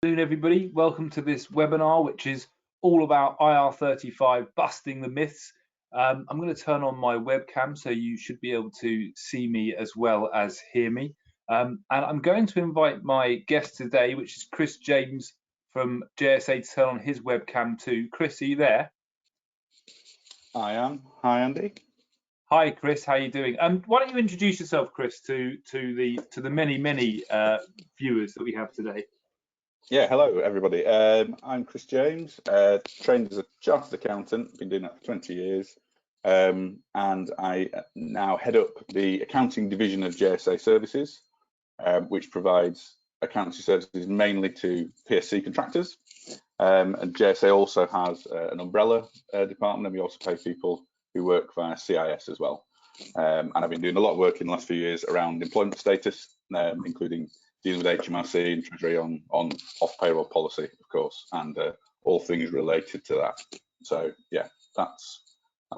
Good afternoon, everybody. Welcome to this webinar, which is all about IR35 busting the myths. I'm going to turn on my webcam, so you should be able to see me as well as hear me. And I'm going to invite my guest today, which is Chris James from JSA, to turn on his webcam too. Chris, are you there? I am. Hi, Andy. Hi, Chris. How are you doing? Why don't you introduce yourself, Chris, to the many viewers that we have today? Yeah, hello everybody. I'm Chris James, trained as a chartered accountant, been doing that for 20 years, and I now head up the accounting division of JSA Services, which provides accountancy services mainly to PSC contractors. And JSA also has an umbrella department, and we also pay people who work via CIS as well. And I've been doing a lot of work in the last few years around employment status, including dealing with HMRC and Treasury on off payroll policy, of course, and all things related to that. So yeah, that's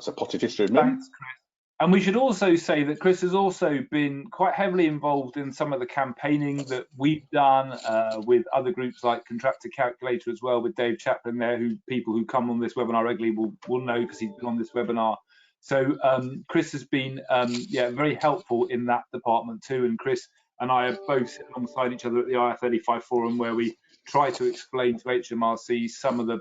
a potted history of me. Thanks, Chris. And we should also say that Chris has also been quite heavily involved in some of the campaigning that we've done with other groups like Contractor Calculator as well, with Dave Chaplin there, who people who come on this webinar regularly will know because he's been on this webinar. So Chris has been very helpful in that department too. And Chris and I are both sitting alongside each other at the IR35 forum, where we try to explain to HMRC some of the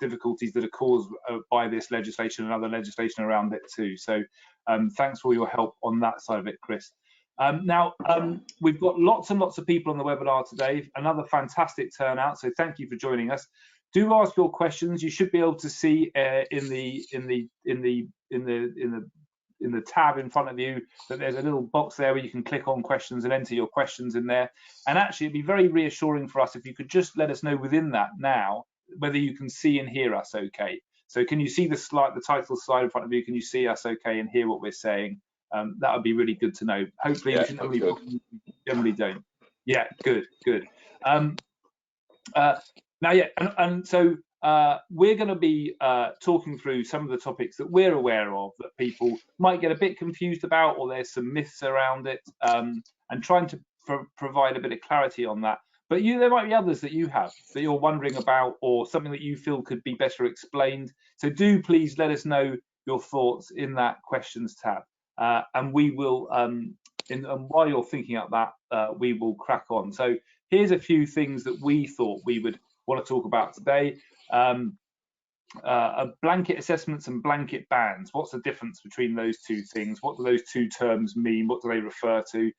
difficulties that are caused by this legislation and other legislation around it too. So thanks for your help on that side of it, Chris. We've got lots and lots of people on the webinar today, another fantastic turnout, so thank you for joining us. Do ask your questions. You should be able to see in the tab in front of you that there's a little box there where you can click on questions and enter your questions in there. And actually, it'd be very reassuring for us if you could just let us know within that now whether you can see and hear us okay. So can you see the slide, the title slide in front of you? Can you see us okay and hear what we're saying? That would be really good to know. Hopefully, yeah, you generally don't. Yeah, good. So we're going to be talking through some of the topics that we're aware of that people might get a bit confused about, or there's some myths around it, and trying to provide a bit of clarity on that. But there might be others that you have that you're wondering about, or something that you feel could be better explained. So do please let us know your thoughts in that questions tab, and we will, and while you're thinking up that, we will crack on. So here's a few things that we thought we would want to talk about today. Blanket assessments and blanket bans. What's the difference between those two things? What do those two terms mean? What do they refer to?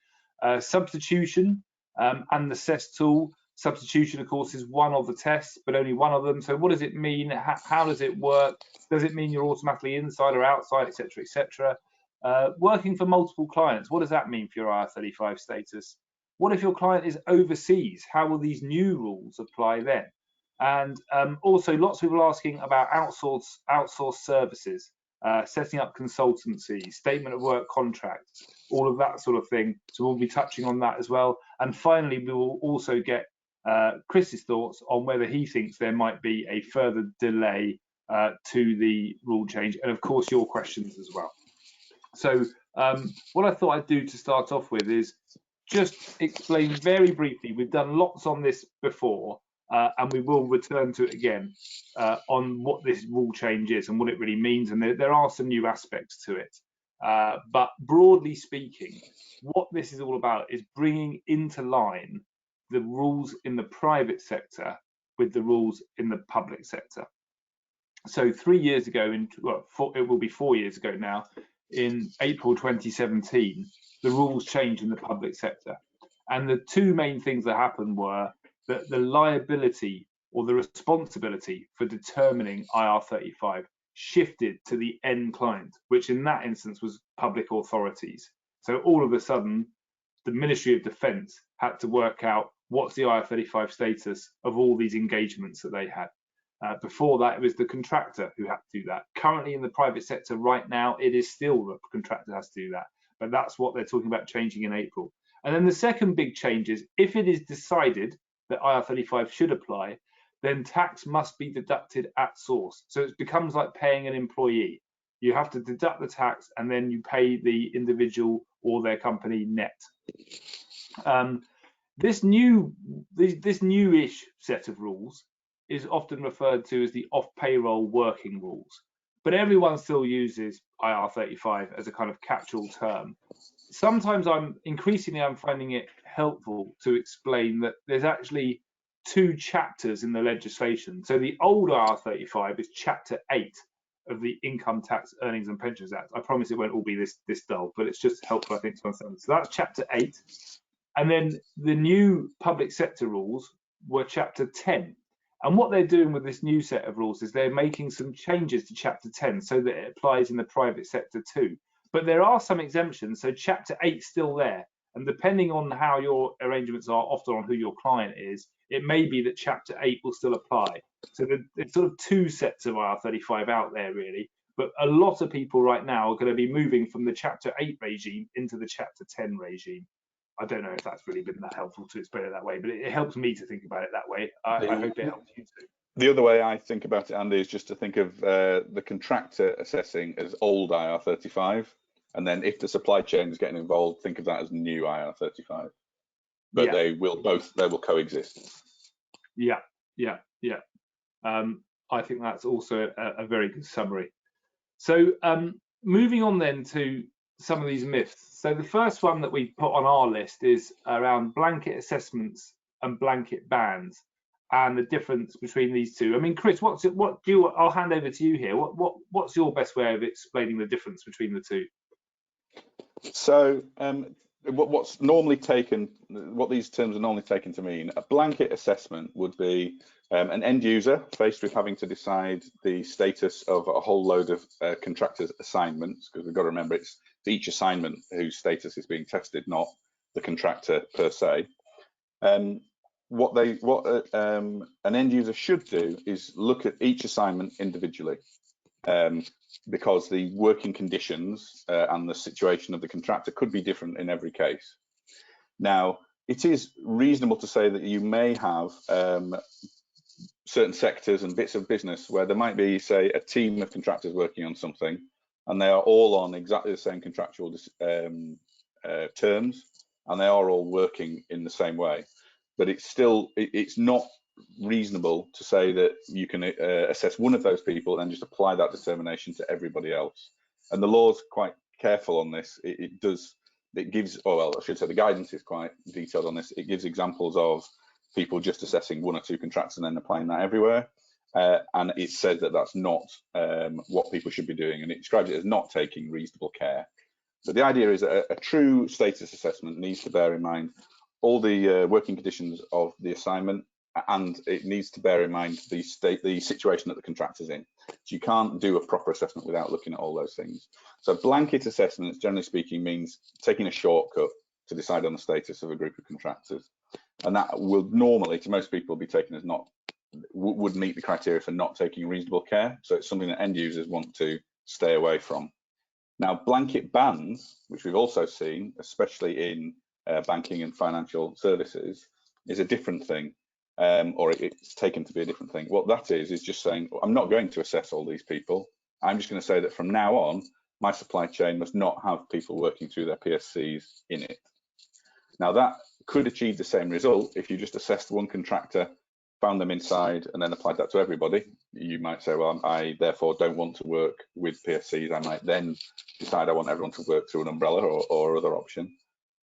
Substitution and the CESS tool. Substitution, of course, is one of the tests, but only one of them. So what does it mean? How does it work? Does it mean you're automatically inside or outside, etc., etc.? Working for multiple clients. What does that mean for your IR35 status? What if your client is overseas? How will these new rules apply then? And also lots of people asking about outsourced services, setting up consultancy, statement of work contracts, all of that sort of thing. So we'll be touching on that as well. And finally, we will also get Chris's thoughts on whether he thinks there might be a further delay to the rule change, and of course your questions as well. So what I thought I'd do to start off with is just explain very briefly. We've done lots on this before, and we will return to it again on what this rule change is and what it really means. And there are some new aspects to it. But broadly speaking, what this is all about is bringing into line the rules in the private sector with the rules in the public sector. So 3 years ago, it will be 4 years ago now, in April 2017, the rules changed in the public sector. And the two main things that happened were that the liability or the responsibility for determining IR35 shifted to the end client, which in that instance was public authorities. So all of a sudden, the Ministry of Defence had to work out what's the IR35 status of all these engagements that they had. Before that, it was the contractor who had to do that. Currently in the private sector right now, it is still the contractor has to do that. But that's what they're talking about changing in April. And then the second big change is, if it is decided that IR35 should apply, then tax must be deducted at source. So it becomes like paying an employee. You have to deduct the tax and then you pay the individual or their company net. This newish set of rules is often referred to as the off-payroll working rules, but everyone still uses IR35 as a kind of catch-all term. Sometimes I'm finding it helpful to explain that there's actually two chapters in the legislation. So the old IR35 is chapter 8 of the Income Tax, Earnings and Pensions Act. I promise it won't all be this dull, but it's just helpful, I think, to understand. So that's chapter 8. And then the new public sector rules were chapter 10. And what they're doing with this new set of rules is they're making some changes to chapter 10 so that it applies in the private sector too. But there are some exemptions, so chapter 8 is still there. And depending on how your arrangements are, often on who your client is, it may be that chapter 8 will still apply. So there's sort of two sets of IR35 out there, really. But a lot of people right now are going to be moving from the chapter 8 regime into the chapter 10 regime. I don't know if that's really been that helpful to explain it that way, but it helps me to think about it that way. I hope it helps you too. The other way I think about it, Andy, is just to think of the contractor assessing as old IR35, and then if the supply chain is getting involved, think of that as new IR35. But they will coexist. Yeah. I think that's also a very good summary. So moving on then to some of these myths. So the first one that we put on our list is around blanket assessments and blanket bans and the difference between these two. I mean, Chris, I'll hand over to you here. What's your best way of explaining the difference between the two? So what's normally taken, what these terms are normally taken to mean, a blanket assessment would be an end user faced with having to decide the status of a whole load of contractors' assignments, because we've got to remember it's each assignment whose status is being tested, not the contractor per se. What an end user should do is look at each assignment individually, because the working conditions and the situation of the contractor could be different in every case. Now, it is reasonable to say that you may have certain sectors and bits of business where there might be, say, a team of contractors working on something, and they are all on exactly the same contractual terms, and they are all working in the same way. But it's not reasonable to say that you can assess one of those people and just apply that determination to everybody else. And the law's quite careful on this. It gives, I should say the guidance is quite detailed on this. It gives examples of people just assessing one or two contracts and then applying that everywhere. And it says that that's not what people should be doing, and it describes it as not taking reasonable care. But the idea is that a true status assessment needs to bear in mind all the working conditions of the assignment, and it needs to bear in mind the situation that the contractor's in. So you can't do a proper assessment without looking at all those things. So blanket assessments, generally speaking, means taking a shortcut to decide on the status of a group of contractors. And that will normally, to most people, be taken as would meet the criteria for not taking reasonable care. So it's something that end users want to stay away from. Now, blanket bans, which we've also seen, especially in banking and financial services, is a different thing, or it's taken to be a different thing. What that is just saying, I'm not going to assess all these people. I'm just going to say that from now on, my supply chain must not have people working through their PSCs in it. Now, that could achieve the same result if you just assessed one contractor, found them inside, and then applied that to everybody. You might say, well, I therefore don't want to work with PSCs. I might then decide I want everyone to work through an umbrella or other option.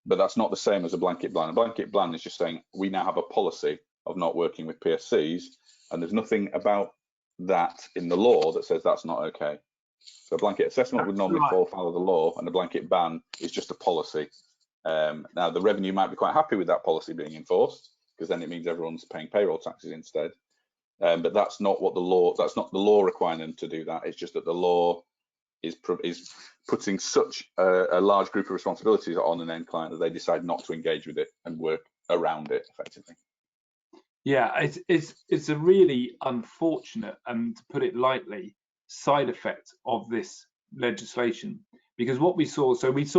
But that's not the same as a blanket ban. A blanket ban is just saying we now have a policy of not working with PSCs, and there's nothing about that in the law that says that's not okay. So a blanket assessment would normally fall foul of the law, and a blanket ban is just a policy. Now, the revenue might be quite happy with that policy being enforced, because then it means everyone's paying payroll taxes instead. But that's not what the law. That's not the law requiring them to do that. It's just that the law is putting such a large group of responsibilities on an end client that they decide not to engage with it and work around it effectively. Yeah, it's a really unfortunate, and to put it lightly, side effect of this legislation, because what we saw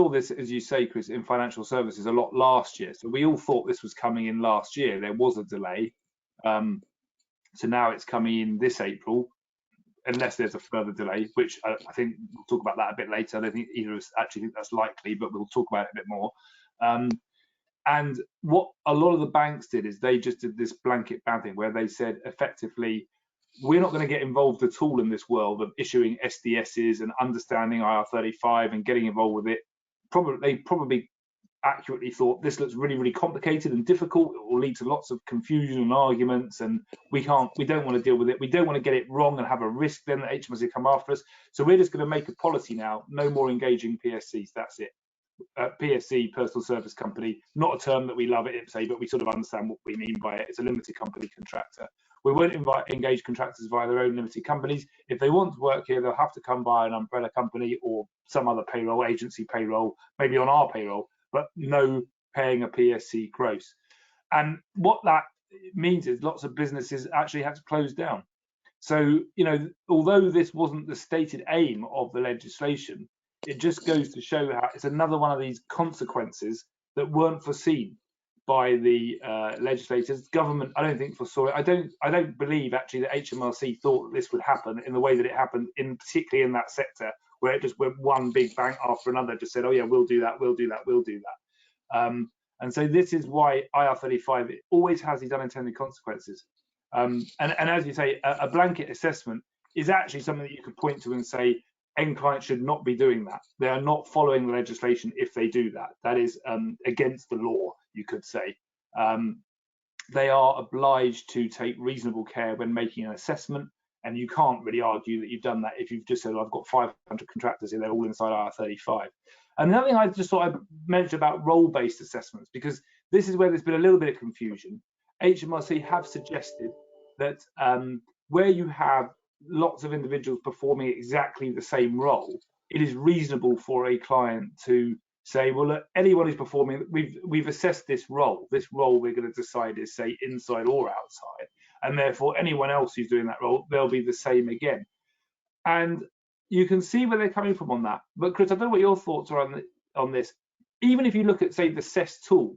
this, as you say, Chris, in financial services a lot last year. So we all thought this was coming in last year. There was a delay. So now it's coming in this April, unless there's a further delay, which I think we'll talk about that a bit later. I don't think either of us actually think that's likely, but we'll talk about it a bit more. And what a lot of the banks did is they just did this blanket ban thing where they said effectively, we're not going to get involved at all in this world of issuing SDSs and understanding IR35 and getting involved with it. They probably accurately thought this looks really, really complicated and difficult. It will lead to lots of confusion and arguments, and we don't want to deal with it. We don't want to get it wrong and have a risk then that HMRC come after us. So we're just going to make a policy now, no more engaging PSCs. That's it. PSC, personal service company, not a term that we love at IPSE, but we sort of understand what we mean by it. It's a limited company contractor. We won't engage contractors via their own limited companies. If they want to work here, they'll have to come by an umbrella company or some other payroll agency payroll, maybe on our payroll, but no paying a PSC gross. And what that means is lots of businesses actually had to close down. So, you know, although this wasn't the stated aim of the legislation, it just goes to show how it's another one of these consequences that weren't foreseen by the legislators. Government, I don't think foresaw it. I don't believe actually that HMRC thought that this would happen in the way that it happened, particularly in that sector where it just went one big bank after another, just said, oh yeah, we'll do that, we'll do that, we'll do that. And so this is why IR35 it always has these unintended consequences. And as you say, a blanket assessment is actually something that you could point to and say, end clients should not be doing that. They are not following the legislation if they do that. That is against the law, you could say. They are obliged to take reasonable care when making an assessment, and you can't really argue that you've done that if you've just said, I've got 500 contractors here, they're all inside IR35. And another thing I just thought I'd mention about role-based assessments, because this is where there's been a little bit of confusion. HMRC have suggested that where you have lots of individuals performing exactly the same role, it is reasonable for a client to say, well, look, anyone who's performing, we've assessed this role we're going to decide is, say, inside or outside, and therefore anyone else who's doing that role, they'll be the same again. And you can see where they're coming from on that. But Chris, I don't know what your thoughts are on this. Even if you look at, say, the CESS tool,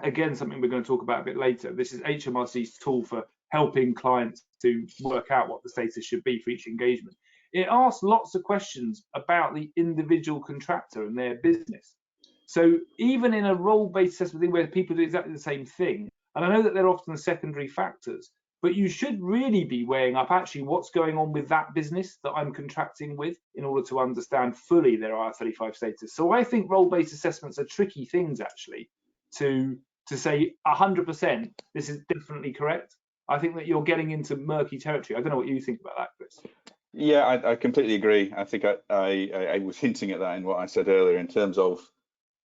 again, something we're going to talk about a bit later, this is HMRC's tool for helping clients to work out what the status should be for each engagement. It asks lots of questions about the individual contractor and their business. So even in a role-based assessment where people do exactly the same thing, and I know that they're often secondary factors, but you should really be weighing up actually what's going on with that business that I'm contracting with in order to understand fully their IR35 status. So I think role-based assessments are tricky things actually to say 100% this is definitely correct. I think that you're getting into murky territory. I don't know what you think about that, Chris. Yeah, I completely agree. I think I was hinting at that in what I said earlier in terms of,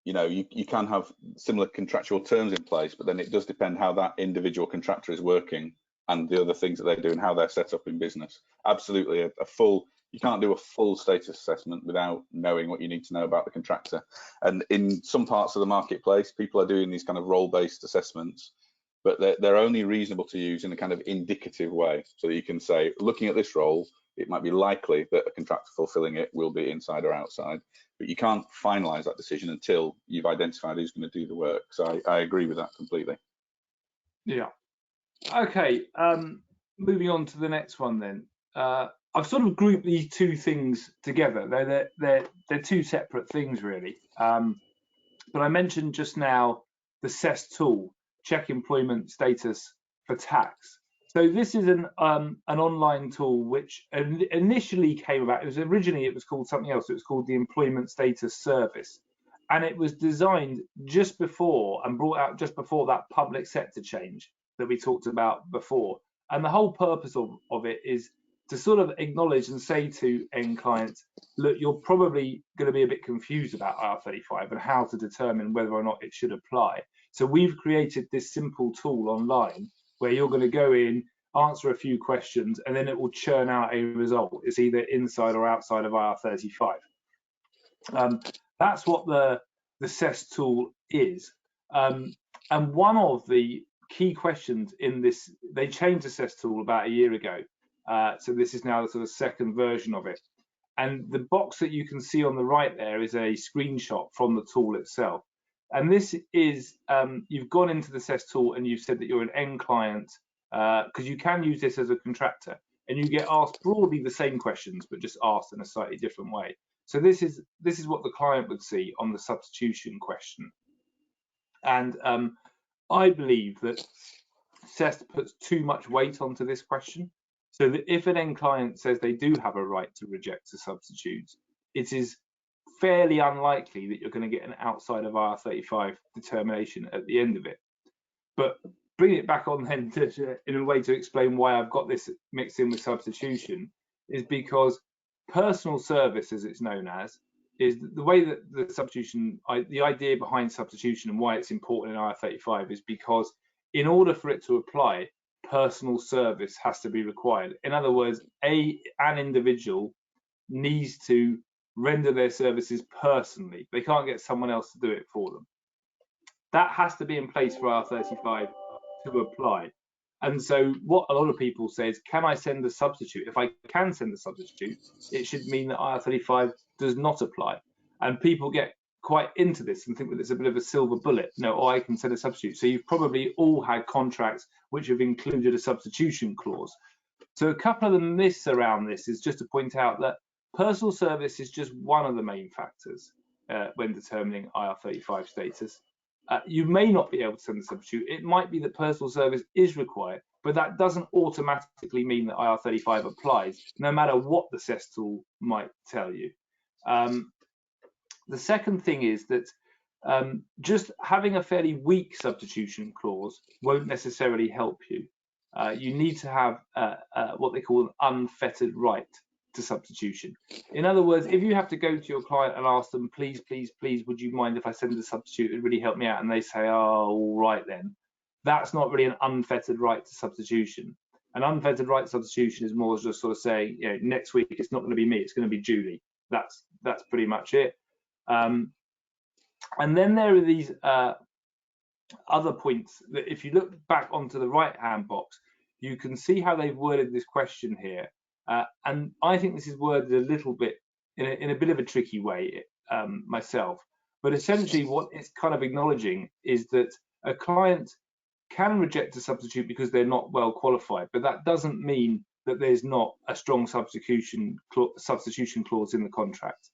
you know, you can have similar contractual terms in place, but then it does depend how that individual contractor is working and the other things that they do and how they're set up in business. Absolutely, you can't do a full status assessment without knowing what you need to know about the contractor. And in some parts of the marketplace, people are doing these kind of role-based assessments, but they're only reasonable to use in a kind of indicative way. So that you can say, looking at this role, it might be likely that a contractor fulfilling it will be inside or outside, but you can't finalize that decision until you've identified who's going to do the work. So I agree with that completely. Yeah. Okay. Moving on to the next one then. I've sort of grouped these two things together. They're two separate things really. But I mentioned just now the CESS tool, check employment status for tax. So this is an online tool which initially came about. Originally it was called something else. It was called the Employment Status Service, and it was designed just before and brought out just before that public sector change that we talked about before. And the whole purpose of it is to sort of acknowledge and say to end clients, look, you're probably going to be a bit confused about IR35 and how to determine whether or not it should apply. So we've created this simple tool online where you're going to go in, answer a few questions, and then it will churn out a result. It's either inside or outside of IR35. That's what the CESS tool is. And one of the key questions in this, they changed the CESS tool about a year ago. So this is now the sort of second version of it. And the box that you can see on the right there is a screenshot from the tool itself. And this is, you've gone into the CESS tool and you've said that you're an end client, because you can use this as a contractor, and you get asked broadly the same questions, but just asked in a slightly different way. So this is what the client would see on the substitution question. And I believe that CEST puts too much weight onto this question, so that if an end client says they do have a right to reject a substitute, it is fairly unlikely that you're going to get an outside of IR35 determination at the end of it. But bring it back on then in a way to explain why I've got this mixed in with substitution, is because personal service, as it's known as, is the way that the substitution, the idea behind substitution and why it's important in IR35 is because in order for it to apply, personal service has to be required. In other words, an individual needs to render their services personally. They can't get someone else to do it for them. That has to be in place for IR35 to apply. And so what a lot of people say is, can I send a substitute? If I can send a substitute, it should mean that IR35 does not apply. And people get quite into this and think that it's a bit of a silver bullet. No, I can send a substitute. So you've probably all had contracts which have included a substitution clause. So a couple of the myths around this is just to point out that personal service is just one of the main factors when determining IR35 status. You may not be able to send a substitute. It might be that personal service is required, but that doesn't automatically mean that IR35 applies, no matter what the CEST tool might tell you. The second thing is that just having a fairly weak substitution clause won't necessarily help you. You need to have what they call an unfettered right to substitution. In other words, if you have to go to your client and ask them, please, please, please, would you mind if I send a substitute? It really help me out. And they say, oh, all right then. That's not really an unfettered right to substitution. An unfettered right to substitution is more just sort of saying, you know, next week it's not going to be me, it's going to be Julie. That's pretty much it. And then there are these other points that if you look back onto the right-hand box, you can see how they've worded this question here. And I think this is worded a little bit in a bit of a tricky way myself. But essentially what it's kind of acknowledging is that a client can reject a substitute because they're not well qualified, but that doesn't mean that there's not a strong substitution clause in the contract.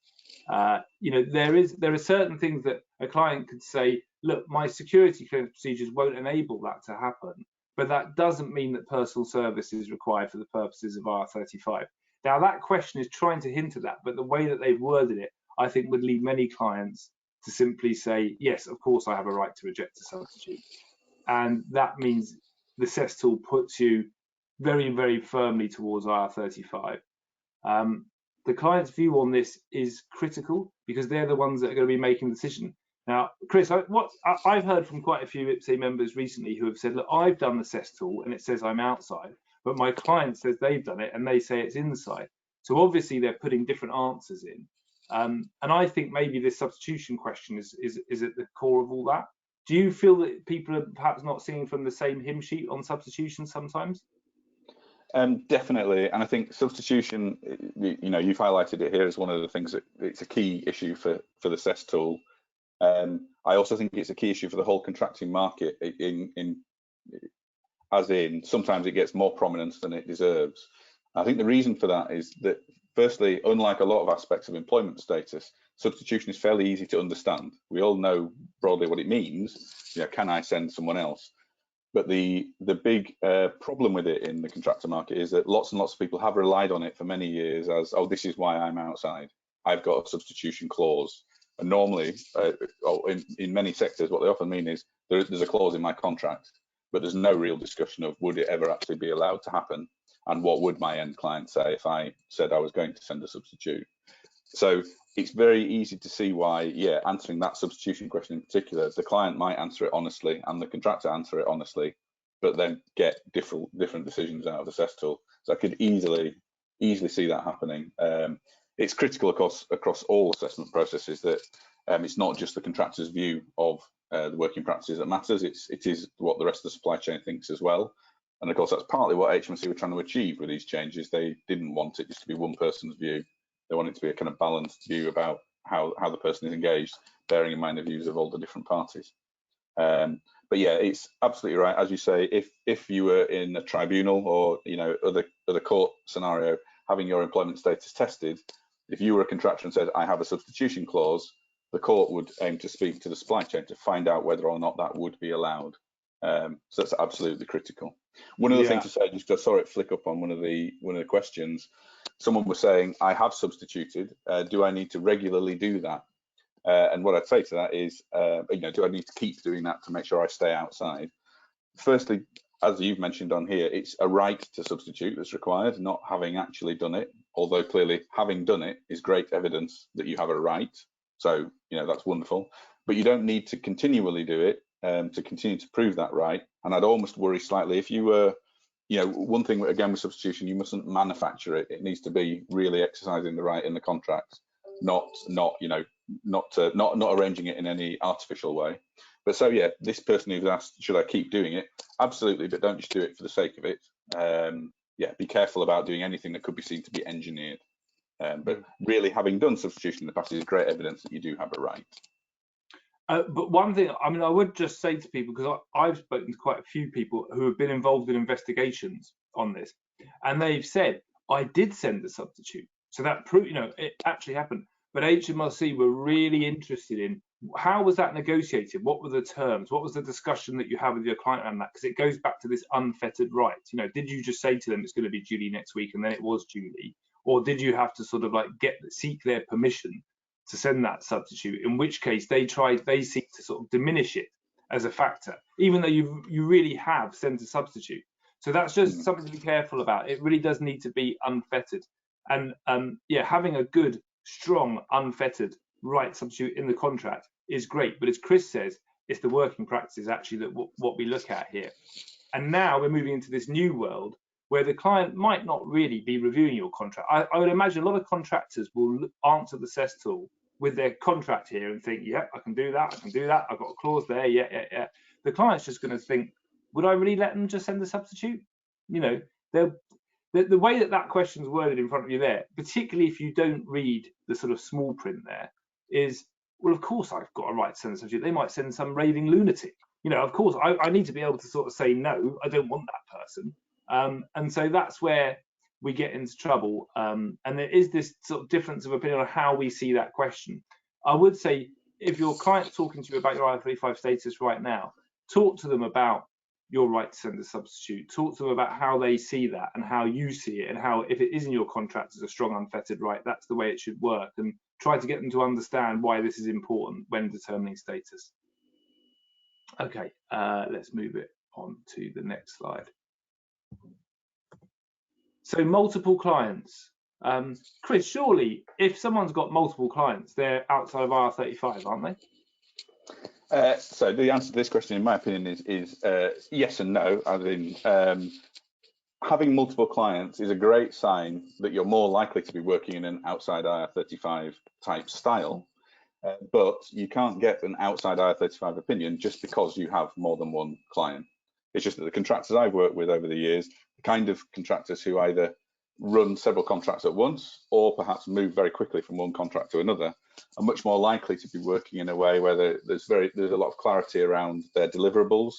You know, there are certain things that a client could say, look, my security clearance procedures won't enable that to happen, but that doesn't mean that personal service is required for the purposes of IR35. Now, that question is trying to hint at that, but the way that they've worded it, I think would lead many clients to simply say, yes, of course, I have a right to reject a substitute. And that means the CEST tool puts you very, very firmly towards IR35. The client's view on this is critical because they're the ones that are going to be making the decision. Now, Chris, I've heard from quite a few IPSE members recently who have said, look, I've done the CEST tool and it says I'm outside, but my client says they've done it and they say it's inside. So obviously they're putting different answers in. And I think maybe this substitution question is at the core of all that. Do you feel that people are perhaps not seeing from the same hymn sheet on substitution sometimes? Definitely, and I think substitution, you know, you've highlighted it here as one of the things that it's a key issue for the CEST tool. I also think it's a key issue for the whole contracting market. As in, sometimes it gets more prominence than it deserves. I think the reason for that is that, firstly, unlike a lot of aspects of employment status, substitution is fairly easy to understand. We all know broadly what it means. You know, can I send someone else? But the big problem with it in the contractor market is that lots and lots of people have relied on it for many years as, oh, this is why I'm outside. I've got a substitution clause. And normally, in many sectors, what they often mean is there's a clause in my contract, but there's no real discussion of would it ever actually be allowed to happen, and what would my end client say if I said I was going to send a substitute. So it's very easy to see why, yeah, answering that substitution question in particular, the client might answer it honestly and the contractor answer it honestly, but then get different decisions out of the CEST tool. So I could easily see that happening. It's critical across all assessment processes that it's not just the contractor's view of the working practices that matters, it is what the rest of the supply chain thinks as well. And of course, that's partly what HMRC were trying to achieve with these changes. They didn't want it just to be one person's view. They want it to be a kind of balanced view about how the person is engaged, bearing in mind the views of all the different parties. But yeah, it's absolutely right. As you say, if you were in a tribunal or, you know, other court scenario, having your employment status tested, if you were a contractor and said, I have a substitution clause, the court would aim to speak to the supply chain to find out whether or not that would be allowed. So that's absolutely critical. One other thing to say, just I saw it flick up on one of the questions. Someone was saying, I have substituted. Do I need to regularly do that? And what I'd say to that is, do I need to keep doing that to make sure I stay outside? Firstly, as you've mentioned on here, it's a right to substitute that's required, not having actually done it. Although clearly having done it is great evidence that you have a right. So, that's wonderful. But you don't need to continually do it to continue to prove that right. And I'd almost worry slightly if you were, one thing again with substitution, you mustn't manufacture it. It needs to be really exercising the right in the contract, not arranging it in any artificial way. But so yeah, this person who's asked, should I keep doing it? Absolutely, but don't just do it for the sake of it. Be careful about doing anything that could be seen to be engineered. But really, having done substitution in the past is great evidence that you do have a right. But one thing, I would just say to people, because I've spoken to quite a few people who have been involved in investigations on this, and they've said, I did send a substitute. So that proved, it actually happened. But HMRC were really interested in how was that negotiated? What were the terms? What was the discussion that you have with your client around that? Because it goes back to this unfettered right. Did you just say to them it's going to be Julie next week and then it was Julie? Or did you have to sort of like seek their permission to send that substitute? In which case they seek to sort of diminish it as a factor, even though you really have sent a substitute. So that's just something to be careful about. It really does need to be unfettered. And having a good, strong, unfettered right substitute in the contract is great. But as Chris says, it's the working practices actually that what we look at here. And now we're moving into this new world where the client might not really be reviewing your contract. I would imagine a lot of contractors will answer the CESS tool with their contract here and think, yeah, I can do that, I've got a clause there, yeah. The client's just going to think, would I really let them just send the substitute? The way that question's worded in front of you there, particularly if you don't read the sort of small print there, is, well, of course I've got a right to send a substitute. They might send some raving lunatic. Of course I need to be able to sort of say, no, I don't want that person. And so that's where we get into trouble. And there is this sort of difference of opinion on how we see that question. I would say if your client's talking to you about your IR35 status right now, talk to them about your right to send a substitute. Talk to them about how they see that and how you see it, and how, if it is in your contract as a strong unfettered right, that's the way it should work, and try to get them to understand why this is important when determining status. Okay, let's move it on to the next slide. So multiple clients. Chris, surely if someone's got multiple clients, they're outside of IR35, aren't they? So the answer to this question, in my opinion, is yes and no. As in, having multiple clients is a great sign that you're more likely to be working in an outside IR35 type style, but you can't get an outside IR35 opinion just because you have more than one client. It's just that the contractors I've worked with over the years, the kind of contractors who either run several contracts at once or perhaps move very quickly from one contract to another, are much more likely to be working in a way where there's a lot of clarity around their deliverables.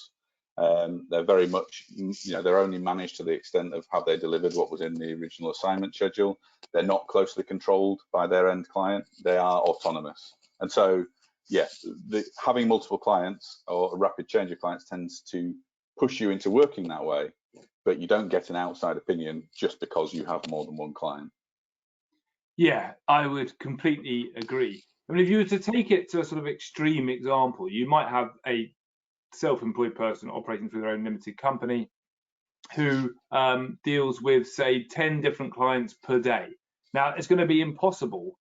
They're very much, they're only managed to the extent of how they delivered what was in the original assignment schedule. They're not closely controlled by their end client. They are autonomous. And so, yes, having multiple clients or a rapid change of clients tends to push you into working that way, but you don't get an outside opinion just because you have more than one client. Yeah, I would completely agree. If you were to take it to a sort of extreme example, you might have a self-employed person operating through their own limited company who deals with, say, 10 different clients per day. Now, it's going to be impossible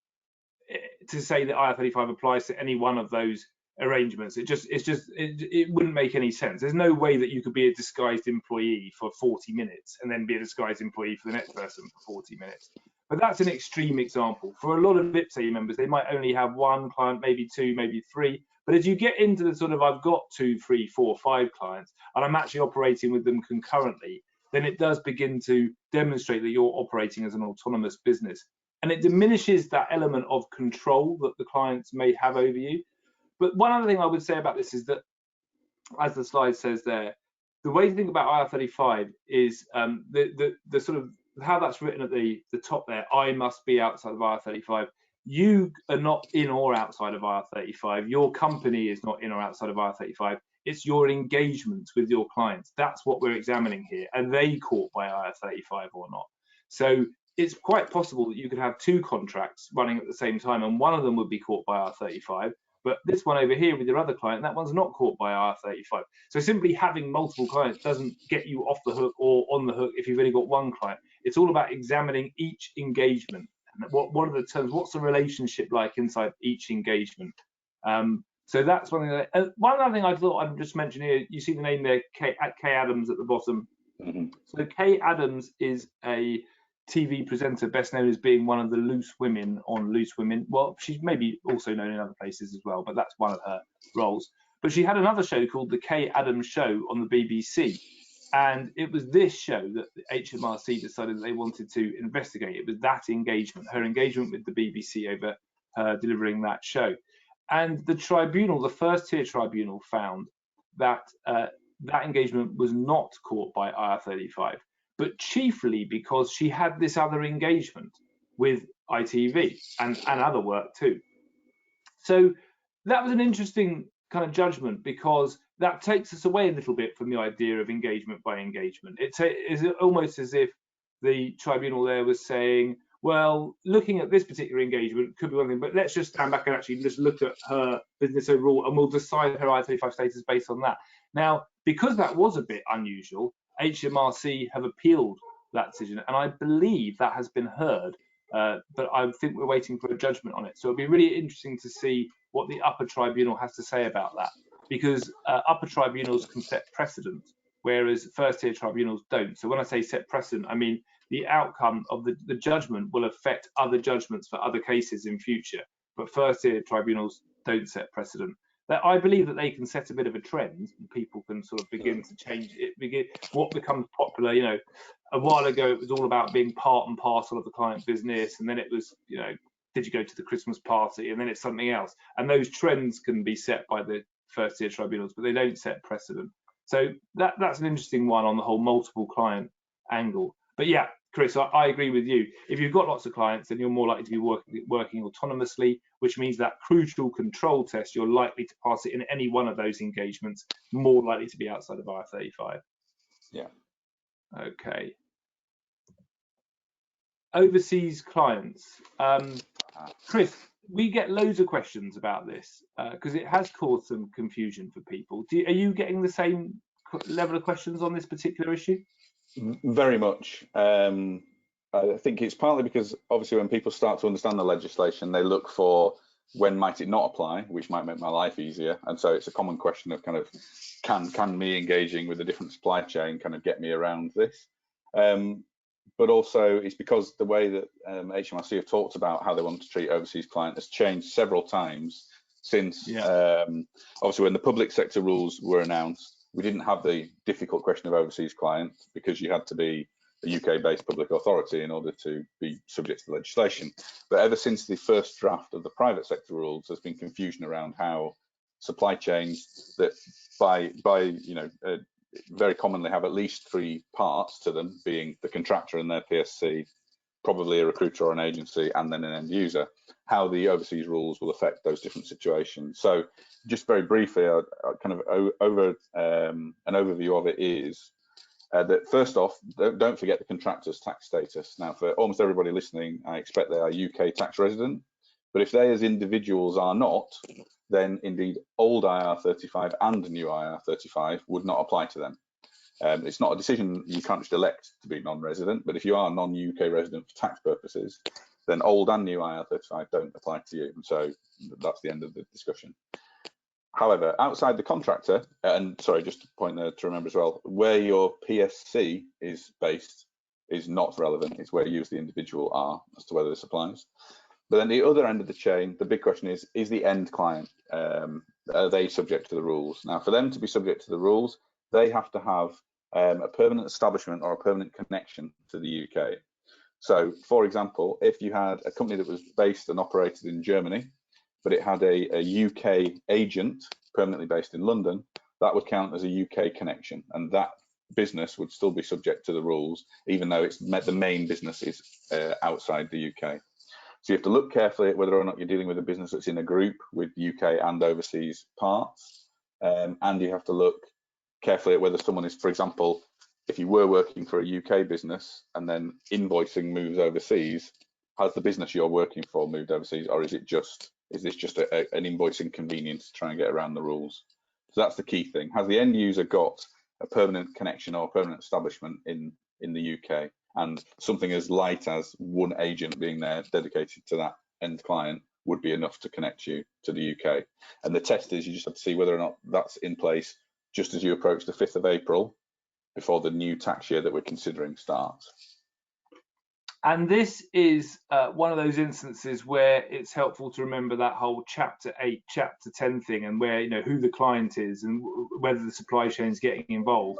to say that IR35 applies to any one of those arrangements. It wouldn't make any sense. There's no way that you could be a disguised employee for 40 minutes and then be a disguised employee for the next person for 40 minutes. But that's an extreme example. For a lot of IPSA members, they might only have one client, maybe two, maybe three. But as you get into the sort of, I've got 2, 3, 4, 5 clients, and I'm actually operating with them concurrently, then it does begin to demonstrate that you're operating as an autonomous business. And it diminishes that element of control that the clients may have over you. But one other thing I would say about this is that, as the slide says there, the way to think about IR35 is the sort of how that's written at the top there, I must be outside of IR35, you are not in or outside of IR35. Your company is not in or outside of IR35. It's your engagements with your clients. That's what we're examining here. Are they caught by IR35 or not? So it's quite possible that you could have two contracts running at the same time, and one of them would be caught by IR35, but this one over here with your other client, that one's not caught by IR35. So simply having multiple clients doesn't get you off the hook or on the hook if you've only got one client. It's all about examining each engagement. What are the terms? What's the relationship like inside each engagement? So that's one thing. One other thing I thought I'd just mention here, you see the name there, Kay Adams at the bottom. So Kay Adams is a TV presenter, best known as being one of the loose women on Loose Women. Well, she's maybe also known in other places as well, but that's one of her roles. But she had another show called The Kay Adams Show on the BBC. And it was this show that the HMRC decided that they wanted to investigate. It was that engagement, her engagement with the BBC over delivering that show. And the tribunal, the first tier tribunal, found that that engagement was not caught by IR35, but chiefly because she had this other engagement with ITV and other work too. So that was an interesting kind of judgment, because that takes us away a little bit from the idea of engagement by engagement. It is almost as if the tribunal there was saying, well, looking at this particular engagement could be one thing, but let's just stand back and actually just look at her business overall, and we'll decide her IR35 status based on that. Now, because that was a bit unusual, HMRC have appealed that decision, and I believe that has been heard, but I think we're waiting for a judgment on it. So it'll be really interesting to see what the upper tribunal has to say about that, because upper tribunals can set precedent, whereas first tier tribunals don't. So when I say set precedent, I mean the outcome of the judgment will affect other judgments for other cases in future, but first tier tribunals don't set precedent. That I believe that they can set a bit of a trend, and people can sort of begin to change it. What becomes popular, you know, a while ago it was all about being part and parcel of the client business, and then it was, you know, did you go to the Christmas party, and then it's something else. And those trends can be set by the first tier tribunals, but they don't set precedent. So that's an interesting one on the whole multiple client angle. But yeah, Chris, I agree with you. If you've got lots of clients, then you're more likely to be working autonomously, which means that crucial control test, you're likely to pass it in any one of those engagements, more likely to be outside of IR35. Yeah. Okay. Overseas clients. Chris, we get loads of questions about this because it has caused some confusion for people. Are you getting the same level of questions on this particular issue? Very much. I think it's partly because obviously when people start to understand the legislation, they look for when might it not apply, which might make my life easier. And so it's a common question of kind of, can me engaging with a different supply chain kind of get me around this? But also it's because the way that HMRC have talked about how they want to treat overseas clients has changed several times since, obviously when the public sector rules were announced, we didn't have the difficult question of overseas clients because you had to be a UK-based public authority in order to be subject to the legislation. But ever since the first draft of the private sector rules, there's been confusion around how supply chains that very commonly have at least three parts to them, being the contractor and their PSC, probably a recruiter or an agency, and then an end user, how the overseas rules will affect those different situations. So just very briefly, kind of over an overview of it is that first off, don't forget the contractor's tax status. Now, for almost everybody listening, I expect they are UK tax resident, but if they as individuals are not, then indeed old IR35 and new IR35 would not apply to them. It's not a decision, you can't just elect to be non-resident, but if you are non-UK resident for tax purposes, then old and new IR35 don't apply to you. And so that's the end of the discussion. However, outside the contractor, and sorry, just a point there to remember as well, where your PSC is based is not relevant. It's where you as the individual are as to whether this applies. But then the other end of the chain, the big question is the end client, are they subject to the rules? Now, for them to be subject to the rules, they have to have a permanent establishment or a permanent connection to the UK. So, for example, if you had a company that was based and operated in Germany, but it had a UK agent permanently based in London, that would count as a UK connection, and that business would still be subject to the rules, even though the main business is outside the UK. So you have to look carefully at whether or not you're dealing with a business that's in a group with UK and overseas parts, and you have to look carefully at whether someone is, for example, if you were working for a UK business and then invoicing moves overseas, has the business you're working for moved overseas, or is this just an invoicing convenience to try and get around the rules? So that's the key thing. Has the end user got a permanent connection or permanent establishment in the UK? And something as light as one agent being there dedicated to that end client would be enough to connect you to the UK. And the test is you just have to see whether or not that's in place just as you approach the 5th of April before the new tax year that we're considering starts. And this is one of those instances where it's helpful to remember that whole chapter 8, chapter 10 thing, and where, you know, who the client is and whether the supply chain is getting involved.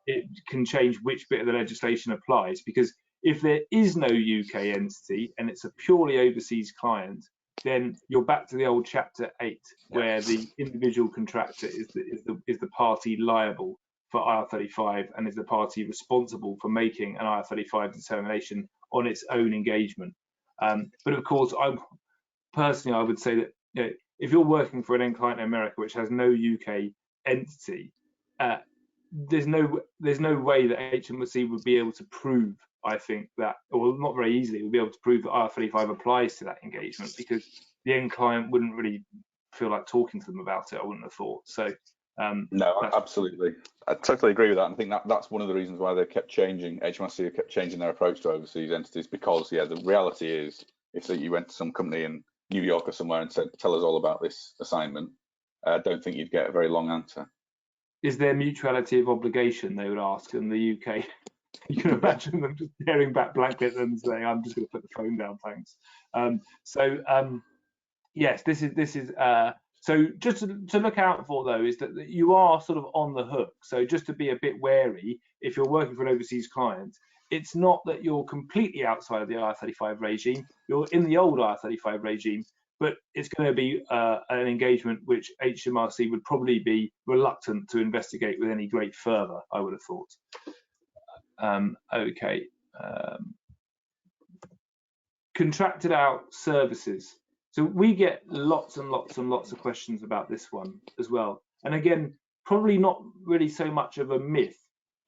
It can change which bit of the legislation applies, because if there is no UK entity and it's a purely overseas client, then you're back to the old chapter 8, where the individual contractor is the party liable for IR35 and is the party responsible for making an IR35 determination on its own engagement. But of course, I would say that, you know, if you're working for an end client in America which has no UK entity, there's no way that HMRC would be able to prove, I think, that, or not very easily, would be able to prove that IR35 applies to that engagement, because the end client wouldn't really feel like talking to them about it, I wouldn't have thought. So no, absolutely, I totally agree with that. And I think that's one of the reasons why they've kept changing, HMRC kept changing their approach to overseas entities, because the reality is, if you went to some company in New York or somewhere and said, tell us all about this assignment, I don't think you'd get a very long answer. Is there mutuality of obligation, they would ask in the UK? You can imagine them just staring back blankly at them and saying, I'm just going to put the phone down, thanks. Yes, this is so just to look out for, though, is that you are sort of on the hook. So just to be a bit wary, if you're working for an overseas client, it's not that you're completely outside of the IR35 regime. You're in the old IR35 regime, but it's going to be an engagement which HMRC would probably be reluctant to investigate with any great fervour, I would have thought. Okay. Contracted out services. So we get lots and lots and lots of questions about this one as well. And again, probably not really so much of a myth,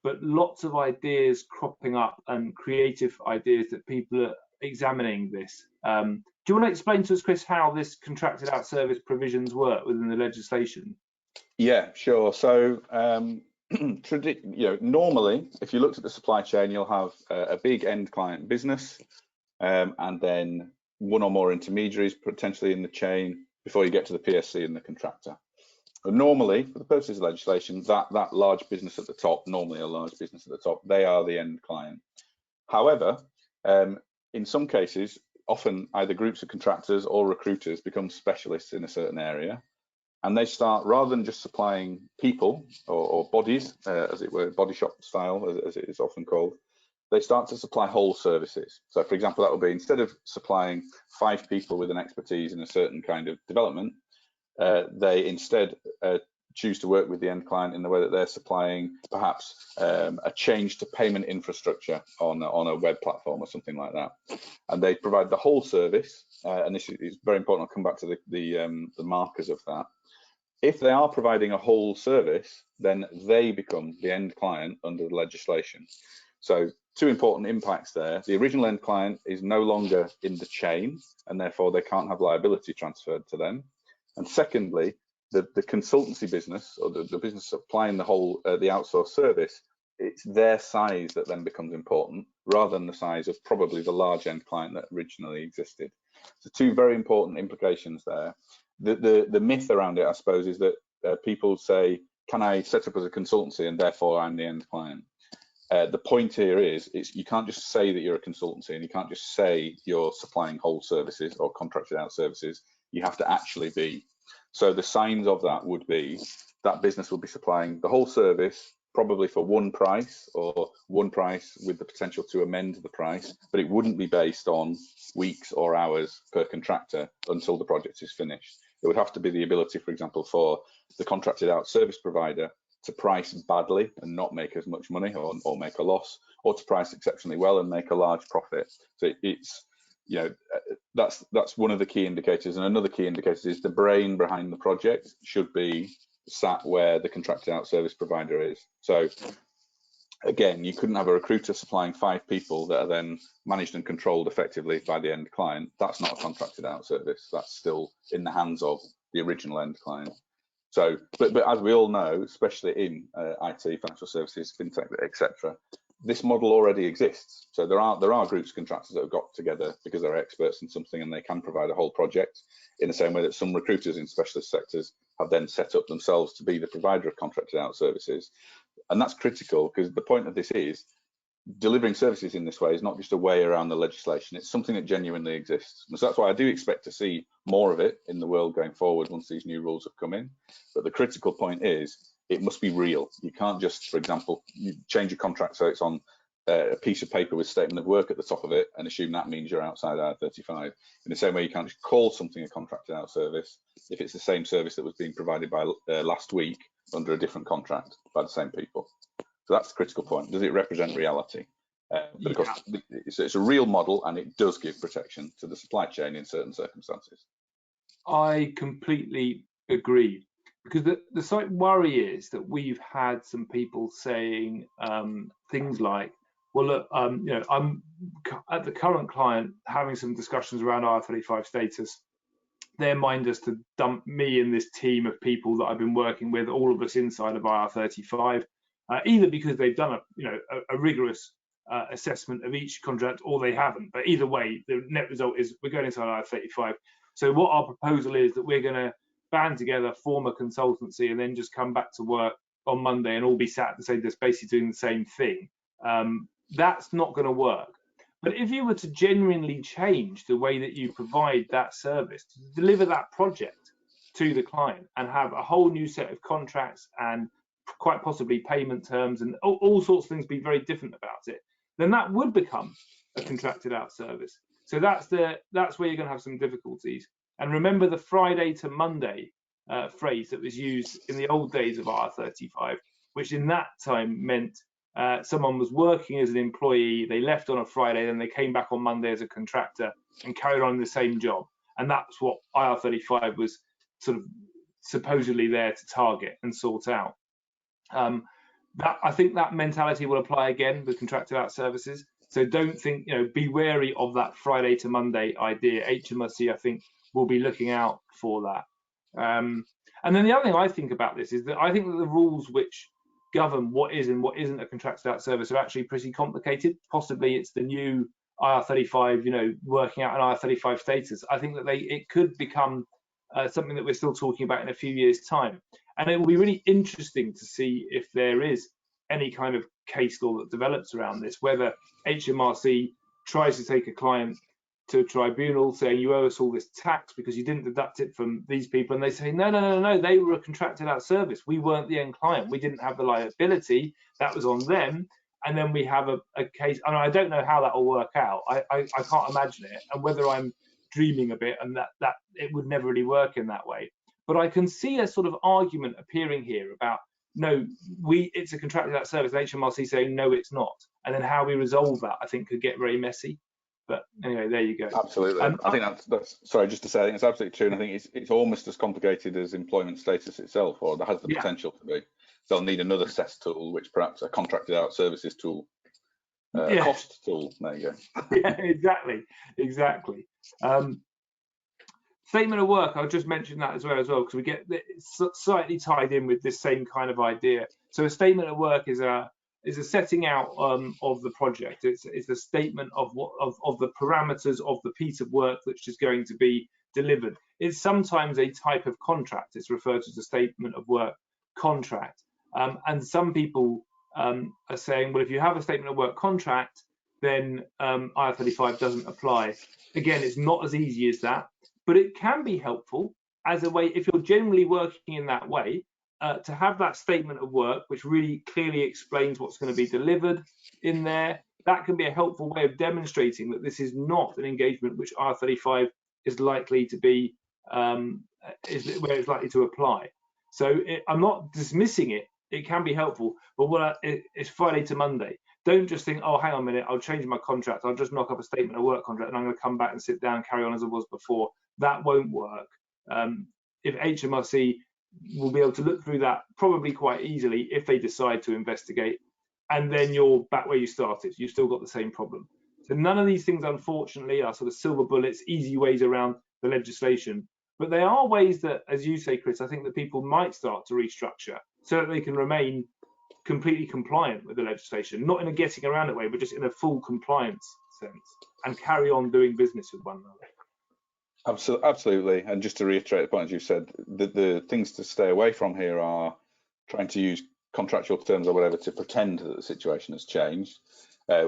but lots of ideas cropping up and creative ideas that people are examining this. Do you want to explain to us, Chris, how this contracted out service provisions work within the legislation? Yeah, sure. So normally, if you looked at the supply chain, you'll have a big end client business, and then one or more intermediaries potentially in the chain before you get to the PSC and the contractor. But normally, for the purposes of legislation, that large business at the top, normally a large business at the top, they are the end client. However, in some cases, often either groups of contractors or recruiters become specialists in a certain area, and they start, rather than just supplying people or bodies, as it were, body shop style, as it is often called, they start to supply whole services. So, for example, that would be, instead of supplying 5 people with an expertise in a certain kind of development, they instead choose to work with the end client in the way that they're supplying perhaps a change to payment infrastructure on a web platform or something like that. And they provide the whole service, and this is very important. I'll come back to the markers of that. If they are providing a whole service, then they become the end client under the legislation. So 2 important impacts there. The original end client is no longer in the chain, and therefore they can't have liability transferred to them. And secondly, the consultancy business, or the business supplying the whole the outsourced service, it's their size that then becomes important, rather than the size of probably the large end client that originally existed. So 2 very important implications there. The myth around it, I suppose, is that people say, can I set up as a consultancy and therefore I'm the end client? The point here is you can't just say that you're a consultancy, and you can't just say you're supplying whole services or contracted out services. You have to actually be. So the signs of that would be that business will be supplying the whole service, probably for one price, or one price with the potential to amend the price, but it wouldn't be based on weeks or hours per contractor until the project is finished. It would have to be the ability, for example, for the contracted out service provider to price badly and not make as much money, or make a loss, or to price exceptionally well and make a large profit. So you know, that's one of the key indicators. And another key indicator is the brain behind the project should be sat where the contracted out service provider is. So again, you couldn't have a recruiter supplying 5 people that are then managed and controlled effectively by the end client. That's not a contracted out service. That's still in the hands of the original end client. So, but as we all know, especially in IT, financial services, fintech, etc., this model already exists. So there are groups of contractors that have got together because they're experts in something and they can provide a whole project, in the same way that some recruiters in specialist sectors have then set up themselves to be the provider of contracted out services. And that's critical, because the point of this is delivering services in this way is not just a way around the legislation. It's something that genuinely exists. And so that's why I do expect to see more of it in the world going forward once these new rules have come in. But the critical point is it must be real. You can't just, for example, you change your contract so it's on a piece of paper with statement of work at the top of it and assume that means you're outside IR35. In the same way, you can't just call something a contracted out service if it's the same service that was being provided by last week under a different contract by the same people. So that's the critical point. Does it represent reality? But of course, it's a real model, and it does give protection to the supply chain in certain circumstances. I completely agree, because the slight worry is that we've had some people saying things like, well, look, you know, I'm at the current client having some discussions around IR35 status. Their mind is to dump me in this team of people that I've been working with, all of us inside of IR35, either because they've done a rigorous assessment of each contract, or they haven't. But either way, the net result is we're going inside IR35. So what our proposal is that we're going to band together, form a consultancy, and then just come back to work on Monday and all be sat at the same desk, basically doing the same thing. That's not going to work. But if you were to genuinely change the way that you provide that service, to deliver that project to the client and have a whole new set of contracts and quite possibly payment terms and all sorts of things be very different about it, then that would become a contracted out service. So that's where you're going to have some difficulties. And remember the Friday to Monday phrase that was used in the old days of IR35, which in that time meant someone was working as an employee, they left on a Friday, then they came back on Monday as a contractor and carried on the same job. And that's what IR35 was sort of supposedly there to target and sort out. I think that mentality will apply again with contracted out services. So don't think, be wary of that Friday to Monday idea. HMRC, I think, will be looking out for that. And then the other thing I think about this is that I think that the rules which govern what is and what isn't a contracted out service are actually pretty complicated. Possibly it's the new IR35, working out an IR35 status. I think that it could become something that we're still talking about in a few years' time. And it will be really interesting to see if there is any kind of case law that develops around this, whether HMRC tries to take a client to a tribunal saying you owe us all this tax because you didn't deduct it from these people, and they say no, they were a contracted out service, we weren't the end client, we didn't have the liability, that was on them. And then we have a case, and I don't know how that will work out. I can't imagine it, and whether I'm dreaming a bit and that it would never really work in that way. But I can see a sort of argument appearing here about, no, it's a contracted out service, and HMRC saying no, it's not, and then how we resolve that I think could get very messy. But anyway, there you go. Absolutely. I think that's sorry, just to say, I think it's absolutely true, and I think it's almost as complicated as employment status itself, or that has the potential to be. They'll need another CESS tool, which perhaps a contracted out services tool, cost tool. There you go. Yeah, exactly. Statement of work, I'll just mention that as well, because we get slightly tied in with this same kind of idea. So a statement of work is a setting out of the project. It's a statement of the parameters of the piece of work which is going to be delivered. It's sometimes a type of contract. It's referred to as a statement of work contract. And some people are saying, well, if you have a statement of work contract, then IR35 doesn't apply. Again, it's not as easy as that, but it can be helpful as a way, if you're generally working in that way, to have that statement of work which really clearly explains what's going to be delivered in there. That can be a helpful way of demonstrating that this is not an engagement which IR35 is likely to be where it's likely to apply. So I'm not dismissing it. It can be helpful, but it's Friday to Monday. don't just think, oh, hang on a minute, I'll change my contract, I'll just knock up a statement of work contract and I'm going to come back and sit down and carry on as I was before. That won't work. If HMRC will be able to look through that probably quite easily if they decide to investigate, and then you're back where you started. You've still got the same problem. So none of these things, unfortunately, are sort of silver bullets, easy ways around the legislation. But they are ways that, as you say, Chris, I think that people might start to restructure so that they can remain completely compliant with the legislation, not in a getting around it way, but just in a full compliance sense, and carry on doing business with one another. Absolutely. And just to reiterate the point you said, the things to stay away from here are trying to use contractual terms or whatever to pretend that the situation has changed.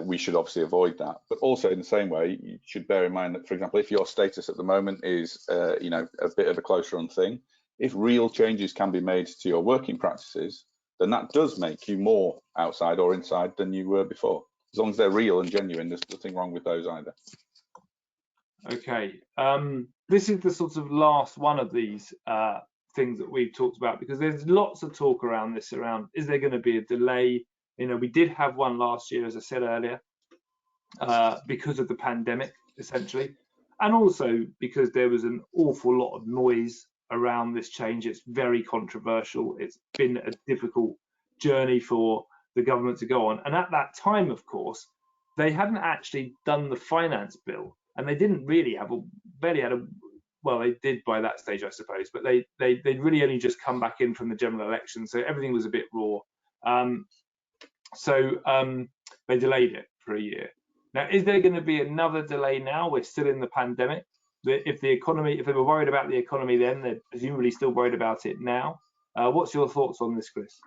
We should obviously avoid that. But also in the same way, you should bear in mind that, for example, if your status at the moment is, you know, a bit of a close run thing, if real changes can be made to your working practices, then that does make you more outside or inside than you were before. As long as they're real and genuine, there's nothing wrong with those either. Okay, this is the sort of last one of these things that we've talked about, because there's lots of talk around this, around is there going to be a delay? You know, we did have one last year, as I said earlier, because of the pandemic, essentially, and also because there was an awful lot of noise around this change. It's very controversial. It's been a difficult journey for the government to go on. And at that time, of course, they hadn't actually done the finance bill, and they didn't really have well, they did by that stage, I suppose, but they'd really only just come back in from the general election, so everything was a bit raw. They delayed it for a year. Now, is there going to be another delay now? We're still in the pandemic. If they were worried about the economy then, they're presumably still worried about it now. What's your thoughts on this, Chris?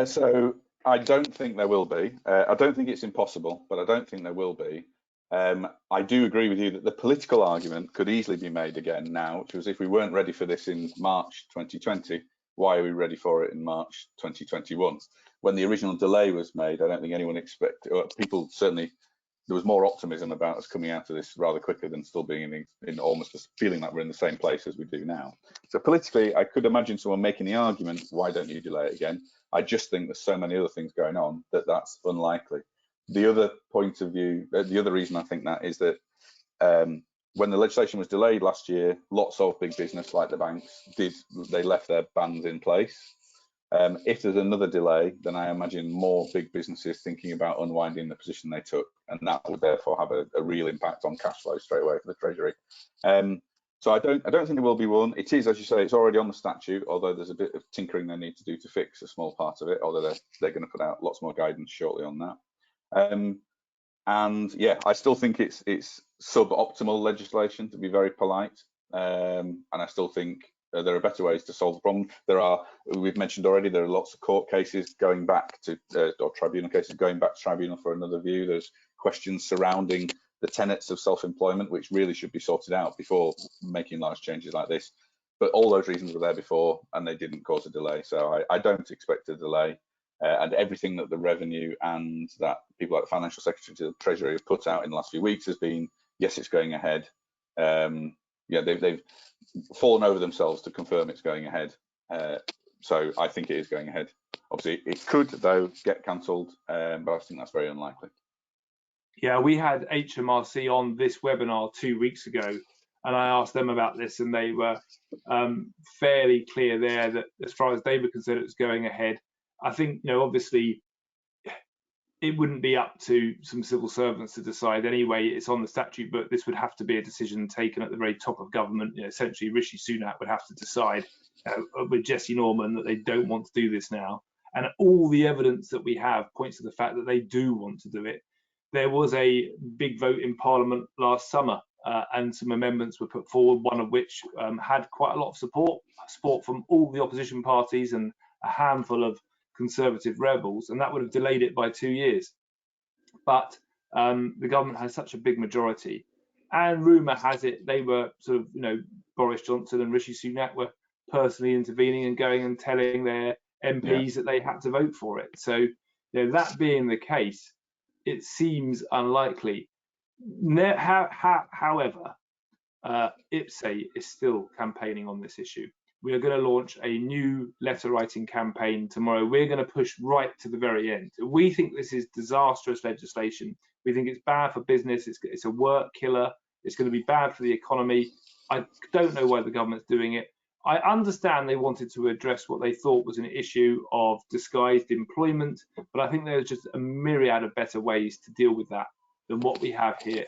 So I don't think there will be. I don't think it's impossible, but I don't think there will be. I do agree with you that the political argument could easily be made again now, which was, if we weren't ready for this in March 2020, why are we ready for it in March 2021? When the original delay was made, I don't think anyone expected, or people certainly, there was more optimism about us coming out of this rather quicker than still being in almost feeling like we're in the same place as we do now. So politically, I could imagine someone making the argument, why don't you delay it again? I just think there's so many other things going on that that's unlikely. The other point of view, the other reason I think that is that when the legislation was delayed last year, lots of big business like the banks they left their bans in place. If there's another delay, then I imagine more big businesses thinking about unwinding the position they took, and that would therefore have a real impact on cash flow straight away for the Treasury. So I don't think there will be one. It is, as you say, it's already on the statute, although there's a bit of tinkering they need to do to fix a small part of it, although they're going to put out lots more guidance shortly on that. And yeah, I still think it's suboptimal legislation, to be very polite, and I still think there are better ways to solve the problem. We've mentioned already, there are lots of court cases going back to, or tribunal cases going back to tribunal for another view. There's questions surrounding the tenets of self-employment, which really should be sorted out before making large changes like this. But all those reasons were there before, and they didn't cause a delay. So I don't expect a delay. And everything that the revenue and that people like the Financial Secretary to the Treasury have put out in the last few weeks has been, yes, it's going ahead. Yeah, they've fallen over themselves to confirm it's going ahead. So I think it is going ahead. Obviously, it could, though, get cancelled, but I think that's very unlikely. Yeah, we had HMRC on this webinar 2 weeks ago, and I asked them about this, and they were fairly clear there that as far as they were concerned, it was going ahead. I think, you know, obviously, it wouldn't be up to some civil servants to decide anyway. It's on the statute, but this would have to be a decision taken at the very top of government. You know, essentially, Rishi Sunak would have to decide with Jesse Norman that they don't want to do this now. And all the evidence that we have points to the fact that they do want to do it. There was a big vote in Parliament last summer, and some amendments were put forward, one of which had quite a lot of support from all the opposition parties and a handful of Conservative rebels, and that would have delayed it by 2 years. But the government has such a big majority, and rumour has it they were sort of, you know, Boris Johnson and Rishi Sunak were personally intervening and going and telling their MPs that they had to vote for it. So, you know, that being the case, it seems unlikely. However, IPSE is still campaigning on this issue. we are going to launch a new letter writing campaign tomorrow. We're going to push right to the very end. We think this is disastrous legislation. We think it's bad for business. It's a work killer. It's going to be bad for the economy. I don't know why the government's doing it. I understand they wanted to address what they thought was an issue of disguised employment, but I think there's just a myriad of better ways to deal with that than what we have here.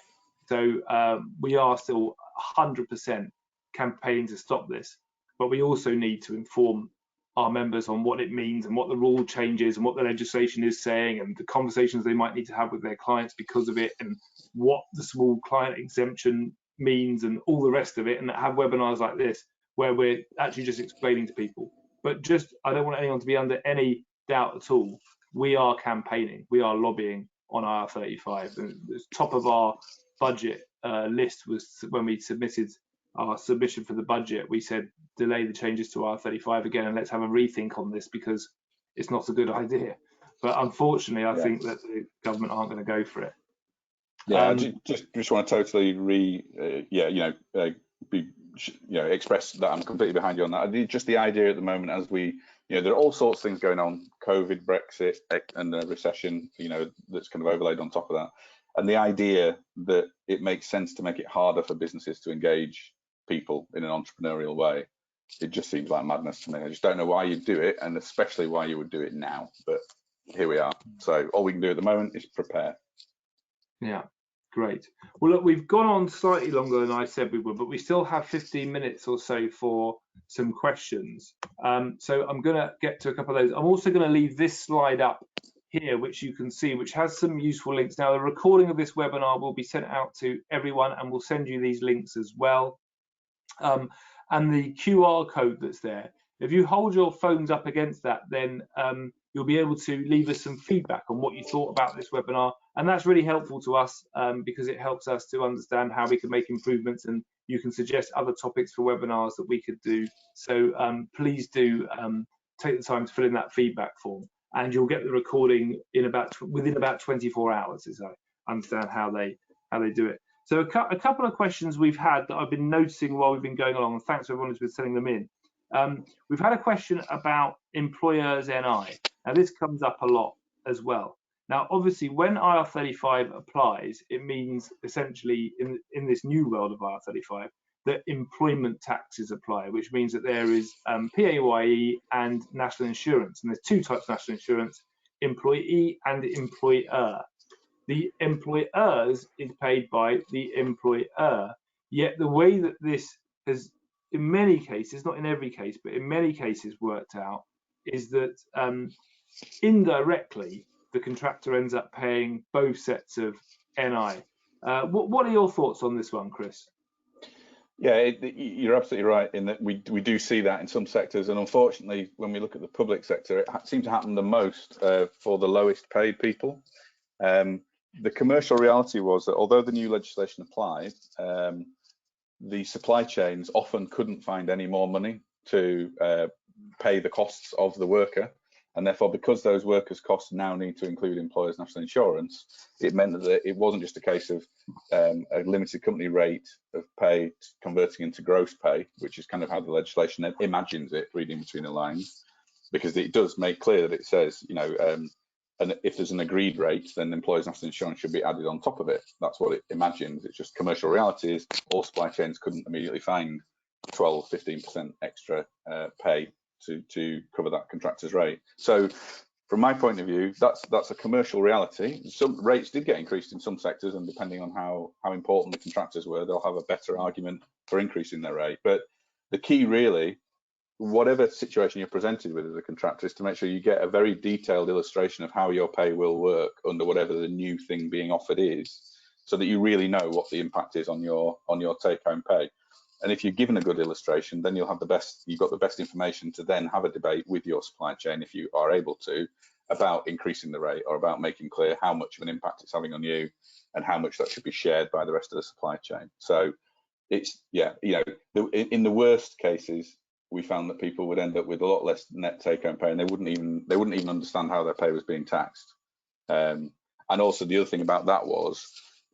So we are still 100% campaigning to stop this, but we also need to inform our members on what it means and what the rule changes and what the legislation is saying and the conversations they might need to have with their clients because of it and what the small client exemption means and all the rest of it, and have webinars like this where we're actually just explaining to people. But just, I don't want anyone to be under any doubt at all. We are campaigning, we are lobbying on IR35. And the top of our budget list was when we submitted our submission for the budget, we said delay the changes to IR35 again and let's have a rethink on this because it's not a good idea. But unfortunately, I think that the government aren't going to go for it. Yeah, just want to totally express that I'm completely behind you on that. Just the idea at the moment, as we, there are all sorts of things going on, COVID, Brexit, and the recession, that's kind of overlaid on top of that. And the idea that it makes sense to make it harder for businesses to engage people in an entrepreneurial way, it just seems like madness to me. I just don't know why you'd do it, and especially why you would do it now. But here we are. So all we can do at the moment is prepare. Yeah, great. Well, look, we've gone on slightly longer than I said we would, but we still have 15 minutes or so for some questions. So I'm going to get to a couple of those. I'm also going to leave this slide up here, which you can see, which has some useful links. Now, the recording of this webinar will be sent out to everyone, and we'll send you these links as well. And the QR code that's there, if you hold your phones up against that, then you'll be able to leave us some feedback on what you thought about this webinar. And that's really helpful to us because it helps us to understand how we can make improvements, and you can suggest other topics for webinars that we could do. So please do take the time to fill in that feedback form, and you'll get the recording in within about 24 hours, as I understand how they do it. So a couple of questions we've had that I've been noticing while we've been going along, and thanks to everyone who's been sending them in. We've had a question about employers NI. Now this comes up a lot as well. Now, obviously, when IR35 applies, it means essentially in this new world of IR35 that employment taxes apply, which means that there is PAYE and national insurance. And there's two types of national insurance, employee and employer. The employers is paid by the employer, yet the way that this has, in many cases, not in every case, but in many cases worked out, is that indirectly, the contractor ends up paying both sets of NI. What are your thoughts on this one, Chris? Yeah, you're absolutely right in that we do see that in some sectors, and unfortunately, when we look at the public sector, it seems to happen the most for the lowest paid people. The commercial reality was that although the new legislation applied, the supply chains often couldn't find any more money to pay the costs of the worker. And therefore, because those workers' costs now need to include employers' national insurance, it meant that it wasn't just a case of a limited company rate of pay converting into gross pay, which is kind of how the legislation imagines it, reading between the lines, because it does make clear that it says, and if there's an agreed rate, then the employer's national insurance should be added on top of it. That's what it imagines. It's just commercial reality is all supply chains couldn't immediately find 12, 15% extra pay to cover that contractor's rate. So from my point of view, that's a commercial reality. Some rates did get increased in some sectors, and depending on how important the contractors were, they'll have a better argument for increasing their rate. But the key really, whatever situation you're presented with as a contractor, is to make sure you get a very detailed illustration of how your pay will work under whatever the new thing being offered is, so that you really know what the impact is on your take-home pay. And if you're given a good illustration, then you've got the best information to then have a debate with your supply chain, if you are able to, about increasing the rate or about making clear how much of an impact it's having on you and how much that should be shared by the rest of the supply chain. So it's, in the worst cases, we found that people would end up with a lot less net take-home pay, and they wouldn't even understand how their pay was being taxed. And also the other thing about that was,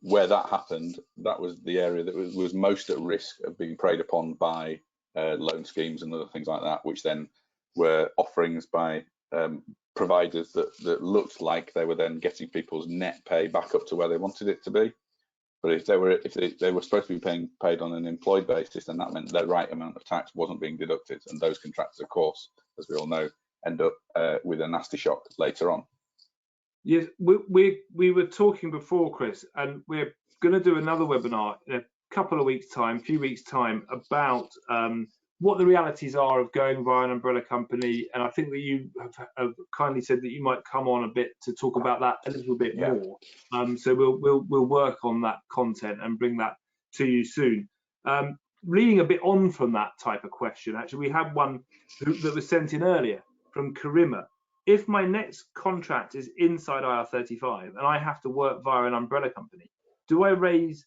where that happened, that was the area that was most at risk of being preyed upon by loan schemes and other things like that, which then were offerings by providers that looked like they were then getting people's net pay back up to where they wanted it to be. But if they were supposed to be paid on an employed basis, then that meant the right amount of tax wasn't being deducted, and those contractors, of course, as we all know, end up with a nasty shock later on. Yes, we were talking before, Chris, and we're going to do another webinar in a couple of weeks' time, few weeks' time, about what the realities are of going via an umbrella company. And I think that you have kindly said that you might come on a bit to talk about that a little bit more. So we'll work on that content and bring that to you soon. Leading a bit on from that type of question, actually, we had one that was sent in earlier from Karima. If my next contract is inside IR35 and I have to work via an umbrella company, do I raise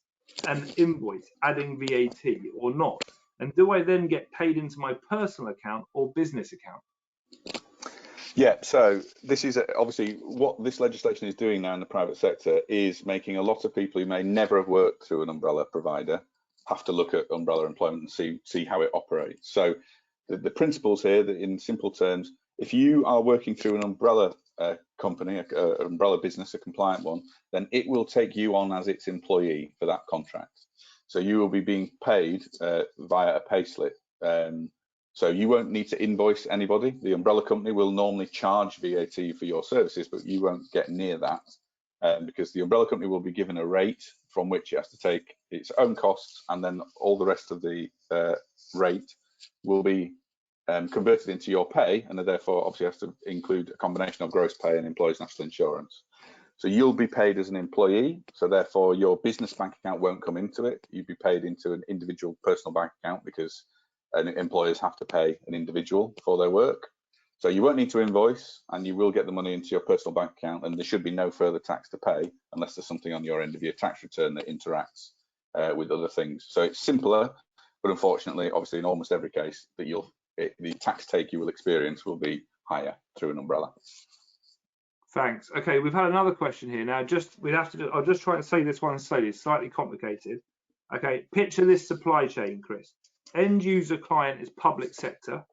an invoice adding VAT or not? And do I then get paid into my personal account or business account? Yeah, so this is obviously what this legislation is doing now in the private sector, is making a lot of people who may never have worked through an umbrella provider have to look at umbrella employment and see how it operates. So the principles here, that in simple terms, if you are working through an umbrella company, an umbrella business, a compliant one, then it will take you on as its employee for that contract. So you will be being paid via a payslip. So you won't need to invoice anybody. The umbrella company will normally charge VAT for your services, but you won't get near that because the umbrella company will be given a rate from which it has to take its own costs, and then all the rest of the rate will be converted into your pay, and therefore obviously has to include a combination of gross pay and employees' national insurance. So you'll be paid as an employee, so therefore your business bank account won't come into it. You'd be paid into an individual personal bank account because employers have to pay an individual for their work. So you won't need to invoice, and you will get the money into your personal bank account, and there should be no further tax to pay unless there's something on your end of your tax return that interacts with other things. So it's simpler, but unfortunately, obviously in almost every case, that the tax take you will experience will be higher through an umbrella. Thanks. Okay, we've had another question here. Now, I'll just try and say this one slowly. It's slightly complicated. Okay, picture this supply chain, Chris. End user client is public sector.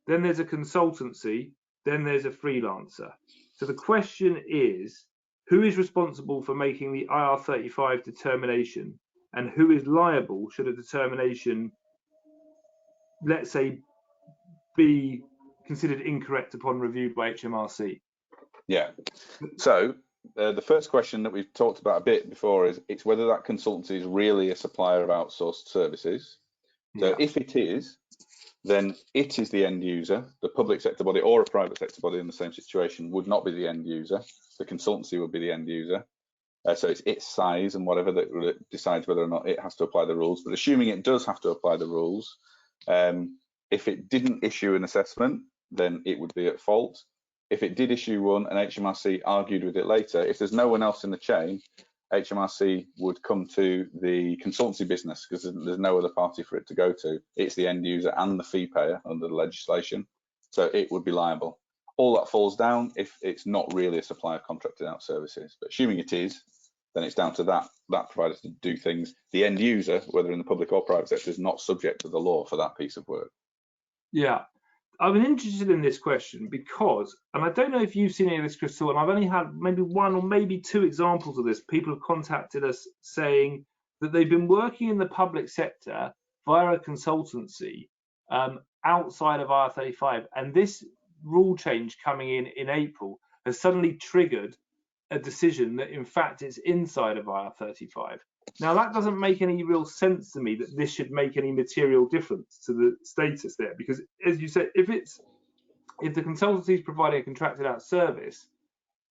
Then there's a consultancy. Then there's a freelancer. So the question is, who is responsible for making the IR35 determination, and who is liable should a determination, let's say, be considered incorrect upon review by HMRC? Yeah. So the first question that we've talked about a bit before is it's whether that consultancy is really a supplier of outsourced services. So if it is, then it is the end user. The public sector body or a private sector body in the same situation would not be the end user. The consultancy would be the end user. So it's its size and whatever that decides whether or not it has to apply the rules. But assuming it does have to apply the rules, if it didn't issue an assessment, then it would be at fault. If it did issue one and HMRC argued with it later, if there's no one else in the chain, HMRC would come to the consultancy business because there's no other party for it to go to. It's the end user and the fee payer under the legislation, so it would be liable. All that falls down if it's not really a supplier of contracted out services. But assuming it is, then it's down to that provider to do things. The end user, whether in the public or private sector, is not subject to the law for that piece of work. Yeah. I've been interested in this question because, and I don't know if you've seen any of this, Crystal, and I've only had maybe one or maybe two examples of this. People have contacted us saying that they've been working in the public sector via a consultancy outside of IR35, and this rule change coming in April has suddenly triggered a decision that in fact it's inside of IR35. Now that doesn't make any real sense to me that this should make any material difference to the status there, because as you said, if the consultancy is providing a contracted out service,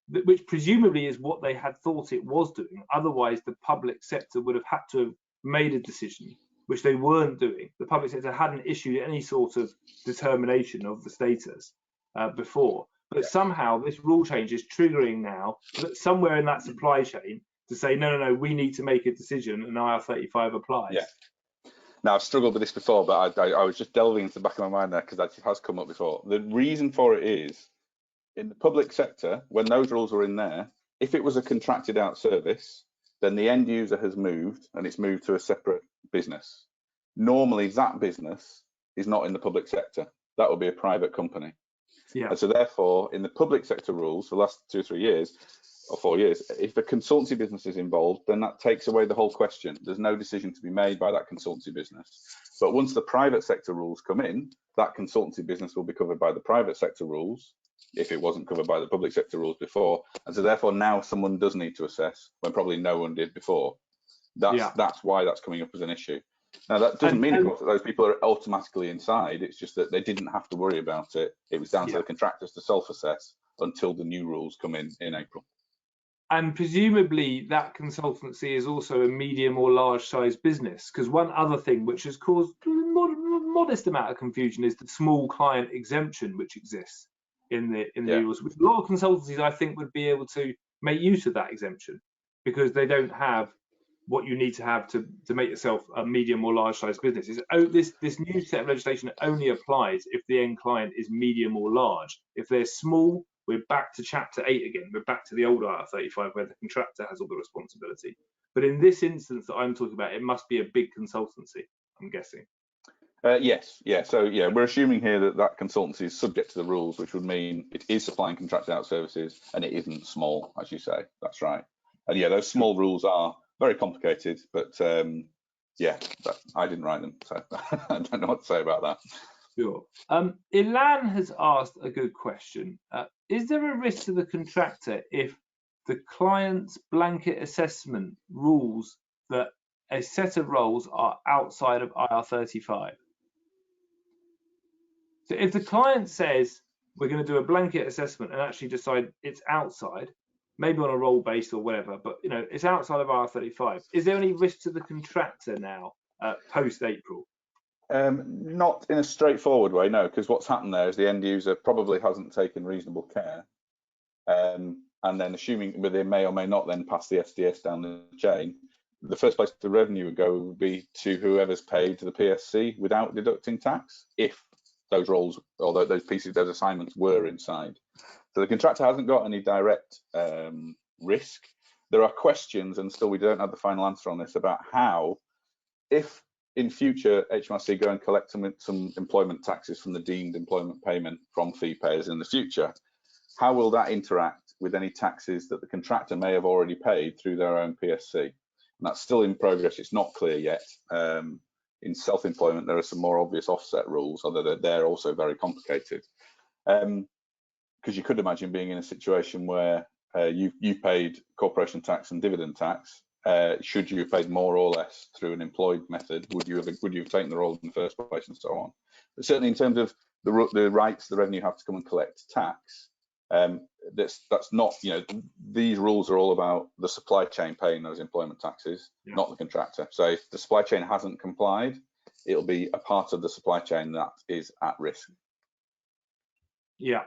which presumably is what they had thought it was doing, otherwise the public sector would have had to have made a decision, which they weren't doing. The public sector hadn't issued any sort of determination of the status before, but somehow this rule change is triggering now that somewhere in that supply chain to say, no, we need to make a decision and IR35 applies. Yeah. Now, I've struggled with this before, but I was just delving into the back of my mind there because that has come up before. The reason for it is, in the public sector, when those rules were in there, if it was a contracted out service, then the end user has moved and it's moved to a separate business. normally that business is not in the public sector. That would be a private company. Yeah. And so therefore, in the public sector rules for the last 2 or 3 years, or 4 years, if a consultancy business is involved, then that takes away the whole question. There's no decision to be made by that consultancy business. But once the private sector rules come in, that consultancy business will be covered by the private sector rules, if it wasn't covered by the public sector rules before. And so therefore now someone does need to assess when probably no one did before. That's why that's coming up as an issue. Now that doesn't mean, of course, that those people are automatically inside. It's just that they didn't have to worry about it. It was down to the contractors to self-assess until the new rules come in April. And presumably that consultancy is also a medium or large size business, because one other thing which has caused a modest amount of confusion is the small client exemption which exists in the rules, which a lot of consultancies I think would be able to make use of that exemption, because they don't have what you need to have to make yourself a medium or large size business. This new set of legislation only applies if the end client is medium or large. If they're small, we're back to chapter 8 again. We're back to the old IR35 where the contractor has all the responsibility. But in this instance that I'm talking about, it must be a big consultancy, I'm guessing. Yes. So we're assuming here that that consultancy is subject to the rules, which would mean it is supplying contracted out services and it isn't small, as you say. That's right. And those small rules are very complicated, but I didn't write them, so I don't know what to say about that. Sure. Ilan has asked a good question. Is there a risk to the contractor if the client's blanket assessment rules that a set of roles are outside of IR35? So if the client says we're going to do a blanket assessment and actually decide it's outside, maybe on a role based or whatever, but it's outside of IR35, is there any risk to the contractor now post April? Not in a straightforward way, no, because what's happened there is the end user probably hasn't taken reasonable care, and then assuming they may or may not then pass the SDS down the chain, the first place the revenue would go would be to whoever's paid to the PSC without deducting tax, if those roles or those pieces, those assignments were inside. So the contractor hasn't got any direct risk. There are questions, and still we don't have the final answer on this, about how, if in future HMRC go and collect some employment taxes from the deemed employment payment from fee payers in the future, how will that interact with any taxes that the contractor may have already paid through their own PSC? And that's still in progress. It's not clear yet. In self-employment, there are some more obvious offset rules, although they're also very complicated. Because you could imagine being in a situation where you've paid corporation tax and dividend tax. Should you have paid more or less through an employed method, would you have taken the role in the first place, and so on? But certainly in terms of the rights the revenue have to come and collect tax, that's not, these rules are all about the supply chain paying those employment taxes, not the contractor. So if the supply chain hasn't complied, it'll be a part of the supply chain that is at risk. Yeah.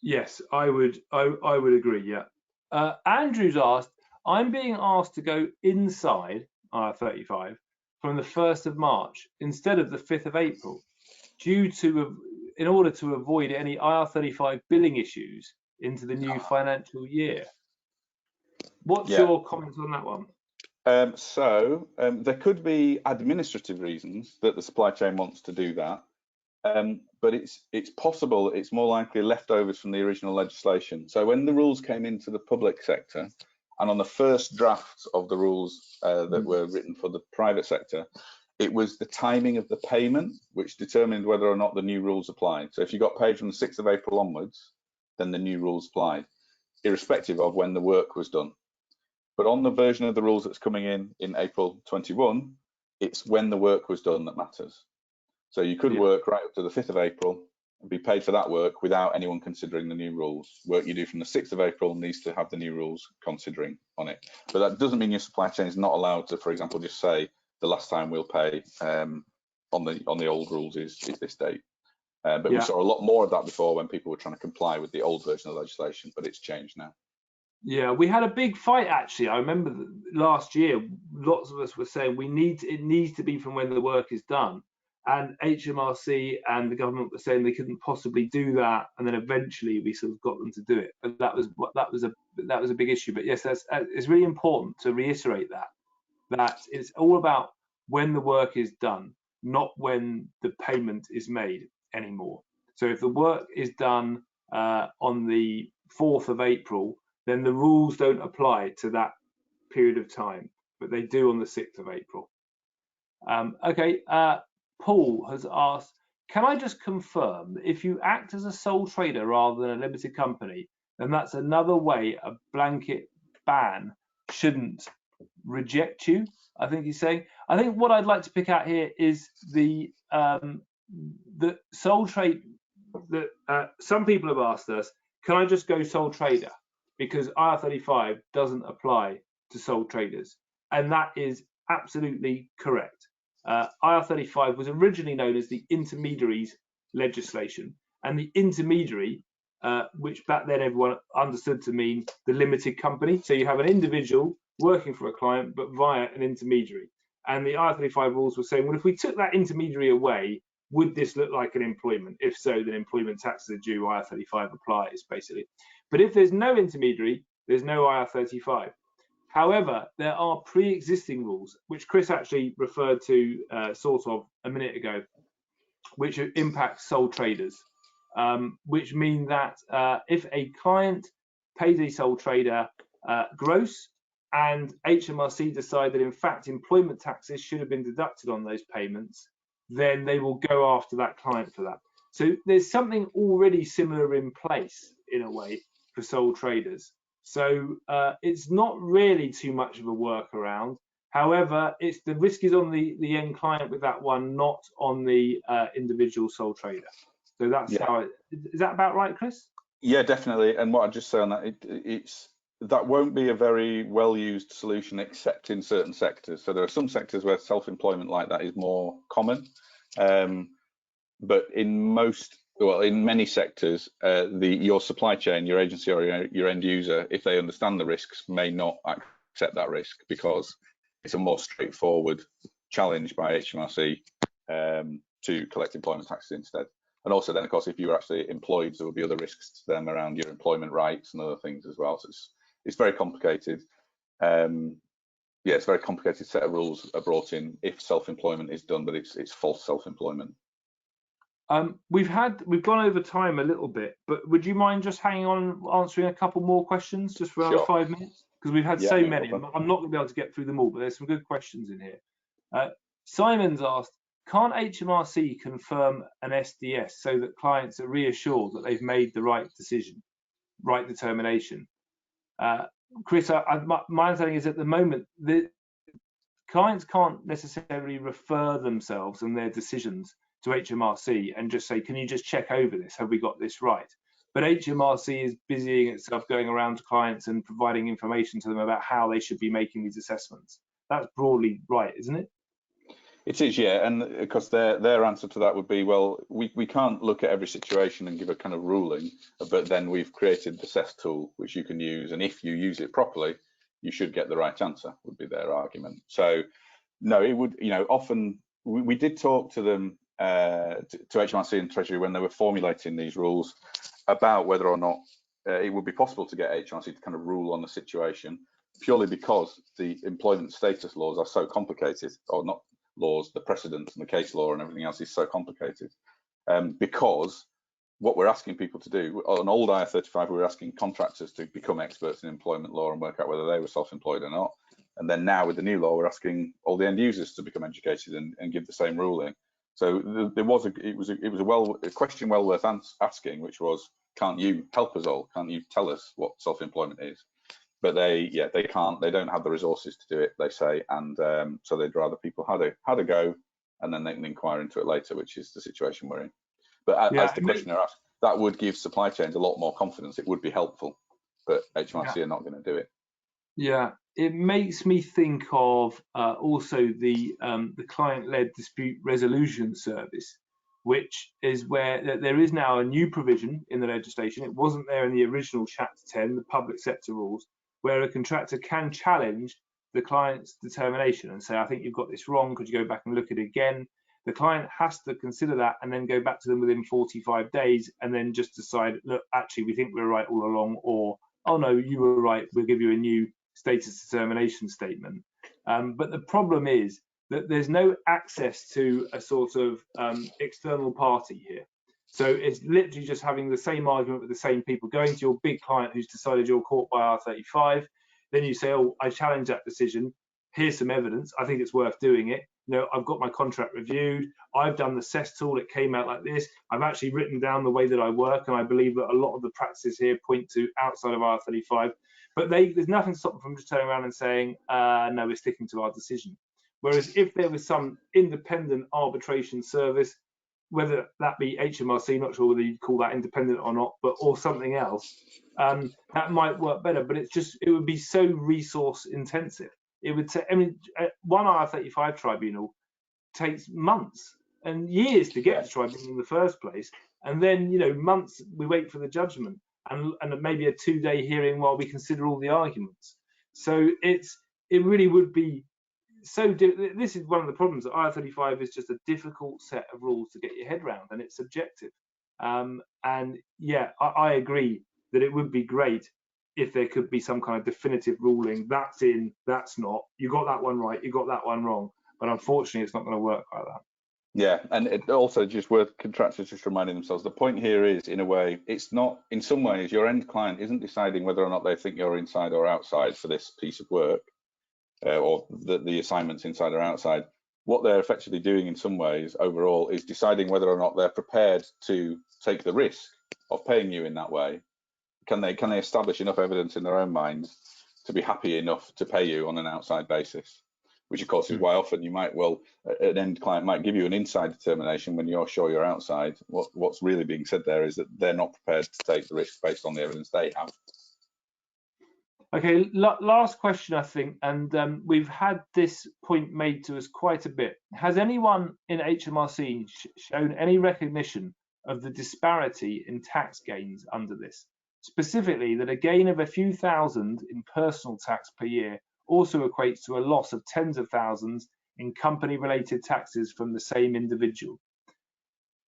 Yes, I would agree. Yeah. Andrew's asked, I'm being asked to go inside IR35 from the 1st of March instead of the 5th of April, in order to avoid any IR35 billing issues into the new financial year. What's your comments on that one? There could be administrative reasons that the supply chain wants to do that, but it's possible it's more likely leftovers from the original legislation. So when the rules came into the public sector, and on the first drafts of the rules that were written for the private sector, it was the timing of the payment which determined whether or not the new rules applied. So if you got paid from the 6th of April onwards, then the new rules applied, irrespective of when the work was done. But on the version of the rules that's coming in April 21, it's when the work was done that matters. So you could work right up to the 5th of April and be paid for that work without anyone considering the new rules. Work you do from the 6th of April needs to have the new rules considering on it. But that doesn't mean your supply chain is not allowed to, for example, just say the last time we'll pay on the old rules is this date. But we saw a lot more of that before when people were trying to comply with the old version of legislation, but it's changed now. Yeah, we had a big fight actually. I remember last year, lots of us were saying it needs to be from when the work is done. And HMRC and the government were saying they couldn't possibly do that, and then eventually we sort of got them to do it. But that was a big issue. But yes, it's really important to reiterate that it's all about when the work is done, not when the payment is made anymore. So if the work is done on the 4th of April, then the rules don't apply to that period of time, but they do on the 6th of April. Okay, Paul has asked, can I just confirm that if you act as a sole trader rather than a limited company, then that's another way a blanket ban shouldn't reject you? I think he's saying. I think what I'd like to pick out here is the sole trade that some people have asked us, can I just go sole trader? Because IR35 doesn't apply to sole traders. And that is absolutely correct. IR35 was originally known as the intermediaries legislation, and the intermediary, which back then everyone understood to mean the limited company. So you have an individual working for a client, but via an intermediary. And the IR35 rules were saying, well, if we took that intermediary away, would this look like an employment? If so, then employment taxes are due, IR35 applies, basically. But if there's no intermediary, there's no IR35. However, there are pre-existing rules, which Chris actually referred to sort of a minute ago, which impact sole traders, which mean that if a client pays a sole trader gross and HMRC decide that in fact employment taxes should have been deducted on those payments, then they will go after that client for that. So there's something already similar in place in a way for sole traders. So it's not really too much of a workaround. However, it's the risk is on the end client with that one, not on the individual sole trader. So that's how is that about right, Chris? Yeah, definitely. And what I'd just say on that, that won't be a very well used solution except in certain sectors. So there are some sectors where self-employment like that is more common. But in many sectors, your supply chain, your agency or your end user, if they understand the risks, may not accept that risk because it's a more straightforward challenge by HMRC to collect employment taxes instead. And also then, of course, if you're actually employed, there will be other risks to them around your employment rights and other things as well. So it's very complicated. Yeah, it's a very complicated set of rules are brought in if self-employment is done, but it's false self-employment. We've gone over time a little bit, but would you mind just hanging on answering a couple more questions just for another 5 minutes? Because we've had so many. I'm not going to be able to get through them all, but there's some good questions in here. Simon's asked, can't HMRC confirm an SDS so that clients are reassured that they've made the right decision, right determination? Chris, my understanding is at the moment the clients can't necessarily refer themselves and their decisions to HMRC and just say, can you just check over this? Have we got this right? But HMRC is busying itself going around to clients and providing information to them about how they should be making these assessments. That's broadly right, isn't it? It is, yeah, and of course their answer to that would be, well, we can't look at every situation and give a kind of ruling, but then we've created the CESS tool which you can use, and if you use it properly, you should get the right answer, would be their argument. So no, it would, often we did talk to them, to HMRC and Treasury when they were formulating these rules about whether or not it would be possible to get HMRC to kind of rule on the situation, purely because the employment status laws are so complicated, or not laws, the precedents and the case law and everything else is so complicated, because what we're asking people to do, on old IR35, we were asking contractors to become experts in employment law and work out whether they were self-employed or not. And then now with the new law, we're asking all the end users to become educated and give the same ruling. So it was a question well worth asking, which was, can't you help us all? Can't you tell us what self-employment is? But they can't. They don't have the resources to do it, they say, and so they'd rather people had a go, and then they can inquire into it later, which is the situation we're in. But as the questioner asked, that would give supply chains a lot more confidence. It would be helpful, but HMRC are not going to do it. Yeah, it makes me think of also the client-led dispute resolution service, which is where there is now a new provision in the legislation. It wasn't there in the original Chapter 10, the public sector rules, where a contractor can challenge the client's determination and say, I think you've got this wrong, could you go back and look at it again? The client has to consider that and then go back to them within 45 days and then just decide, look, actually, we think we're right all along, or, oh no, you were right, we'll give you a new status determination statement. But the problem is that there's no access to a sort of external party here. So it's literally just having the same argument with the same people, going to your big client who's decided you're caught by R35. Then you say, oh, I challenge that decision. Here's some evidence. I think it's worth doing it. I've got my contract reviewed. I've done the CESS tool. It came out like this. I've actually written down the way that I work, and I believe that a lot of the practices here point to outside of R35. But there's nothing to stop them from just turning around and saying, no, we're sticking to our decision. Whereas if there was some independent arbitration service, whether that be HMRC, not sure whether you'd call that independent or not, or something else, that might work better. But it would be so resource intensive. It would take, one R35 tribunal takes months and years to get to tribunal in the first place, and then months we wait for the judgment, and maybe a 2-day hearing while we consider all the arguments. So it really would be so. This is one of the problems, that R35 is just a difficult set of rules to get your head around, and it's subjective. And yeah, I agree that it would be great if there could be some kind of definitive ruling. That's in, that's not. You got that one right, you got that one wrong. But unfortunately, it's not going to work like that. Yeah, and it also just worth contractors just reminding themselves, the point here is, in a way, it's not, in some ways, your end client isn't deciding whether or not they think you're inside or outside for this piece of work, or the assignments inside or outside. What they're effectively doing in some ways overall is deciding whether or not they're prepared to take the risk of paying you in that way. Can they establish enough evidence in their own minds to be happy enough to pay you on an outside basis? Which of course is why often you might, an end client might give you an inside determination when you're sure you're outside. What's really being said there is that they're not prepared to take the risk based on the evidence they have. Okay, last question, I think, and we've had this point made to us quite a bit. Has anyone in HMRC shown any recognition of the disparity in tax gains under this? Specifically, that a gain of a few thousand in personal tax per year also equates to a loss of tens of thousands in company-related taxes from the same individual.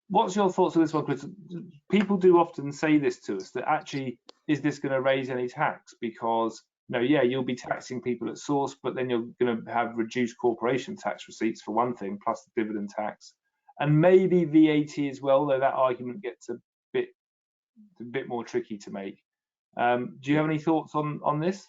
What's your thoughts on this one, Chris? People do often say this to us, that actually, is this going to raise any tax? Because, yeah, you'll be taxing people at source, but then you're going to have reduced corporation tax receipts for one thing, plus the dividend tax, and maybe VAT as well, though that argument gets a bit more tricky to make. Do you have any thoughts on this?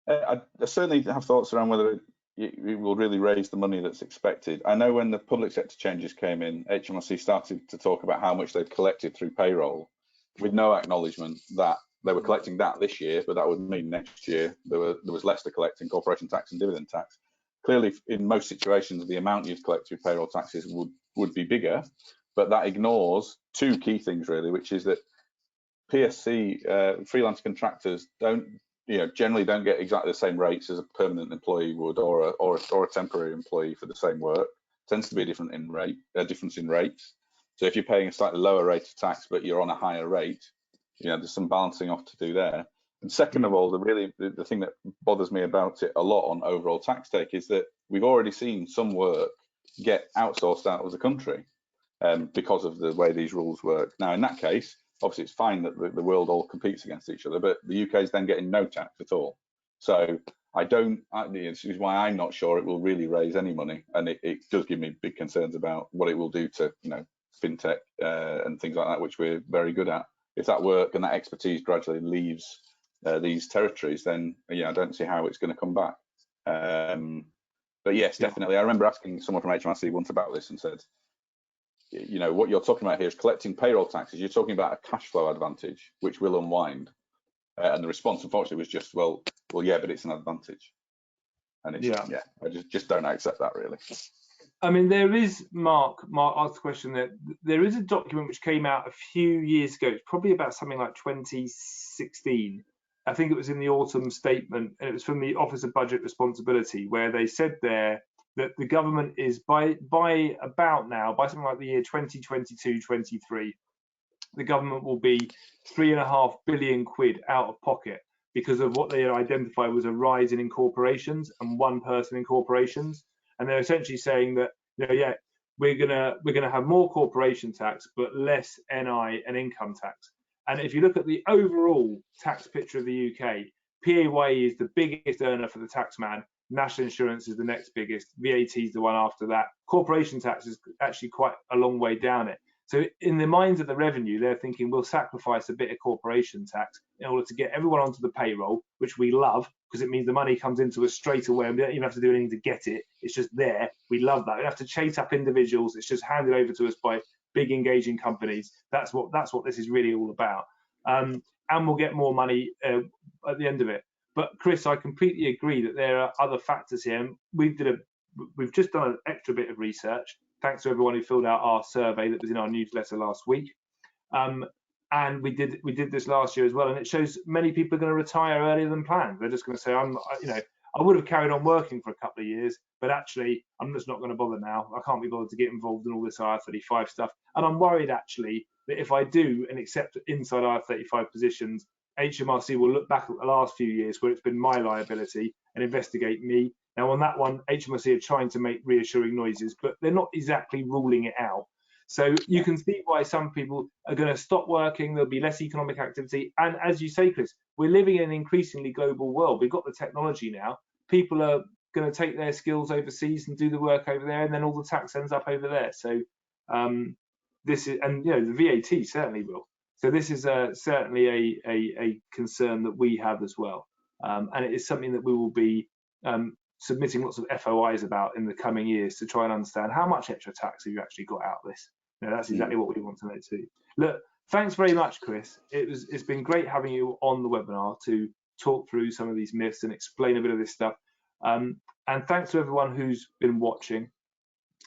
I certainly have thoughts around whether it will really raise the money that's expected. I know when the public sector changes came in, HMRC started to talk about how much they've collected through payroll, with no acknowledgement that they were collecting that this year, but that would mean next year there was less to collect in corporation tax and dividend tax. Clearly, in most situations, the amount you'd collect through payroll taxes would be bigger, but that ignores two key things really, which is that PSC freelance contractors generally don't get exactly the same rates as a permanent employee would, or a temporary employee for the same work. Tends to be a difference in rates. So if you're paying a slightly lower rate of tax but you're on a higher rate, there's some balancing off to do there. And second of all, the thing that bothers me about it a lot on overall tax take is that we've already seen some work get outsourced out of the country because of the way these rules work. Now, in that case, obviously it's fine that the world all competes against each other, but the UK is then getting no tax at all. So this is why I'm not sure it will really raise any money, and it does give me big concerns about what it will do to fintech and things like that, which we're very good at. If that work and that expertise gradually leaves these territories, then I don't see how it's going to come back. But yes, definitely. I remember asking someone from HMRC once about this and said, what you're talking about here is collecting payroll taxes. You're talking about a cash flow advantage, which will unwind. And the response, unfortunately, was just, well, yeah, but it's an advantage. And it's, I just don't accept that, really. I mean, there is, Mark asked the question, that there is a document which came out a few years ago. It's probably about something like 2016. I think it was in the autumn statement, and it was from the Office of Budget Responsibility, where they said there that the government is by something like the year 2022-23, the government will be £3.5 billion out of pocket because of what they identified was a rise in incorporations and one person in corporations. And they're essentially saying that, we're gonna have more corporation tax but less NI and income tax. And if you look at the overall tax picture of the UK, PAYE is the biggest earner for the taxman. National insurance is the next biggest. VAT is the one after that. Corporation tax is actually quite a long way down it. So in the minds of the revenue, they're thinking we'll sacrifice a bit of corporation tax in order to get everyone onto the payroll, which we love because it means the money comes into us straight away and we don't even have to do anything to get it. It's just there. We love that. We don't have to chase up individuals. It's just handed over to us by big engaging companies. That's what this is really all about. And we'll get more money at the end of it. But Chris, I completely agree that there are other factors here. We've just done an extra bit of research, thanks to everyone who filled out our survey that was in our newsletter last week. And we did this last year as well, and it shows many people are going to retire earlier than planned. They're just going to say, I would have carried on working for a couple of years, but actually I'm just not going to bother now. I can't be bothered to get involved in all this IR35 stuff. And I'm worried actually that if I do and accept inside IR35 positions, HMRC will look back at the last few years where it's been my liability and investigate me. Now on that one, HMRC are trying to make reassuring noises, but they're not exactly ruling it out. So you can see why some people are going to stop working. There'll be less economic activity. And as you say, Chris, we're living in an increasingly global world. We've got the technology now. People are going to take their skills overseas and do the work over there, and then all the tax ends up over there. So this is, and the VAT certainly will. So this is certainly a concern that we have as well. And it is something that we will be submitting lots of FOIs about in the coming years to try and understand how much extra tax have you actually got out of this. That's exactly what we want to know too. Look, thanks very much, Chris. It's been great having you on the webinar to talk through some of these myths and explain a bit of this stuff. And thanks to everyone who's been watching.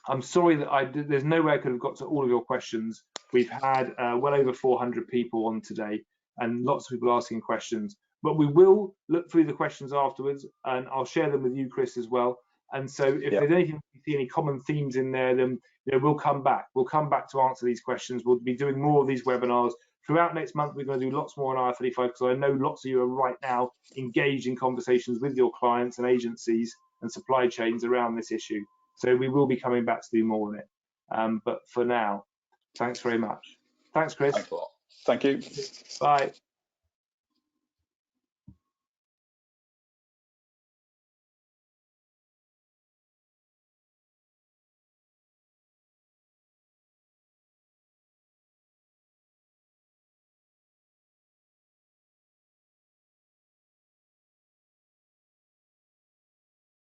I'm sorry that there's no way I could have got to all of your questions. We've had well over 400 people on today and lots of people asking questions. But we will look through the questions afterwards, and I'll share them with you, Chris, as well. And so if there's anything, you see any common themes in there, then we'll come back. We'll come back to answer these questions. We'll be doing more of these webinars throughout next month. We're going to do lots more on IR35 because I know lots of you are right now engaged in conversations with your clients and agencies and supply chains around this issue. So we will be coming back to do more on it. But for now, thanks very much. Thanks, Chris. Thanks a lot. Thank you. Bye.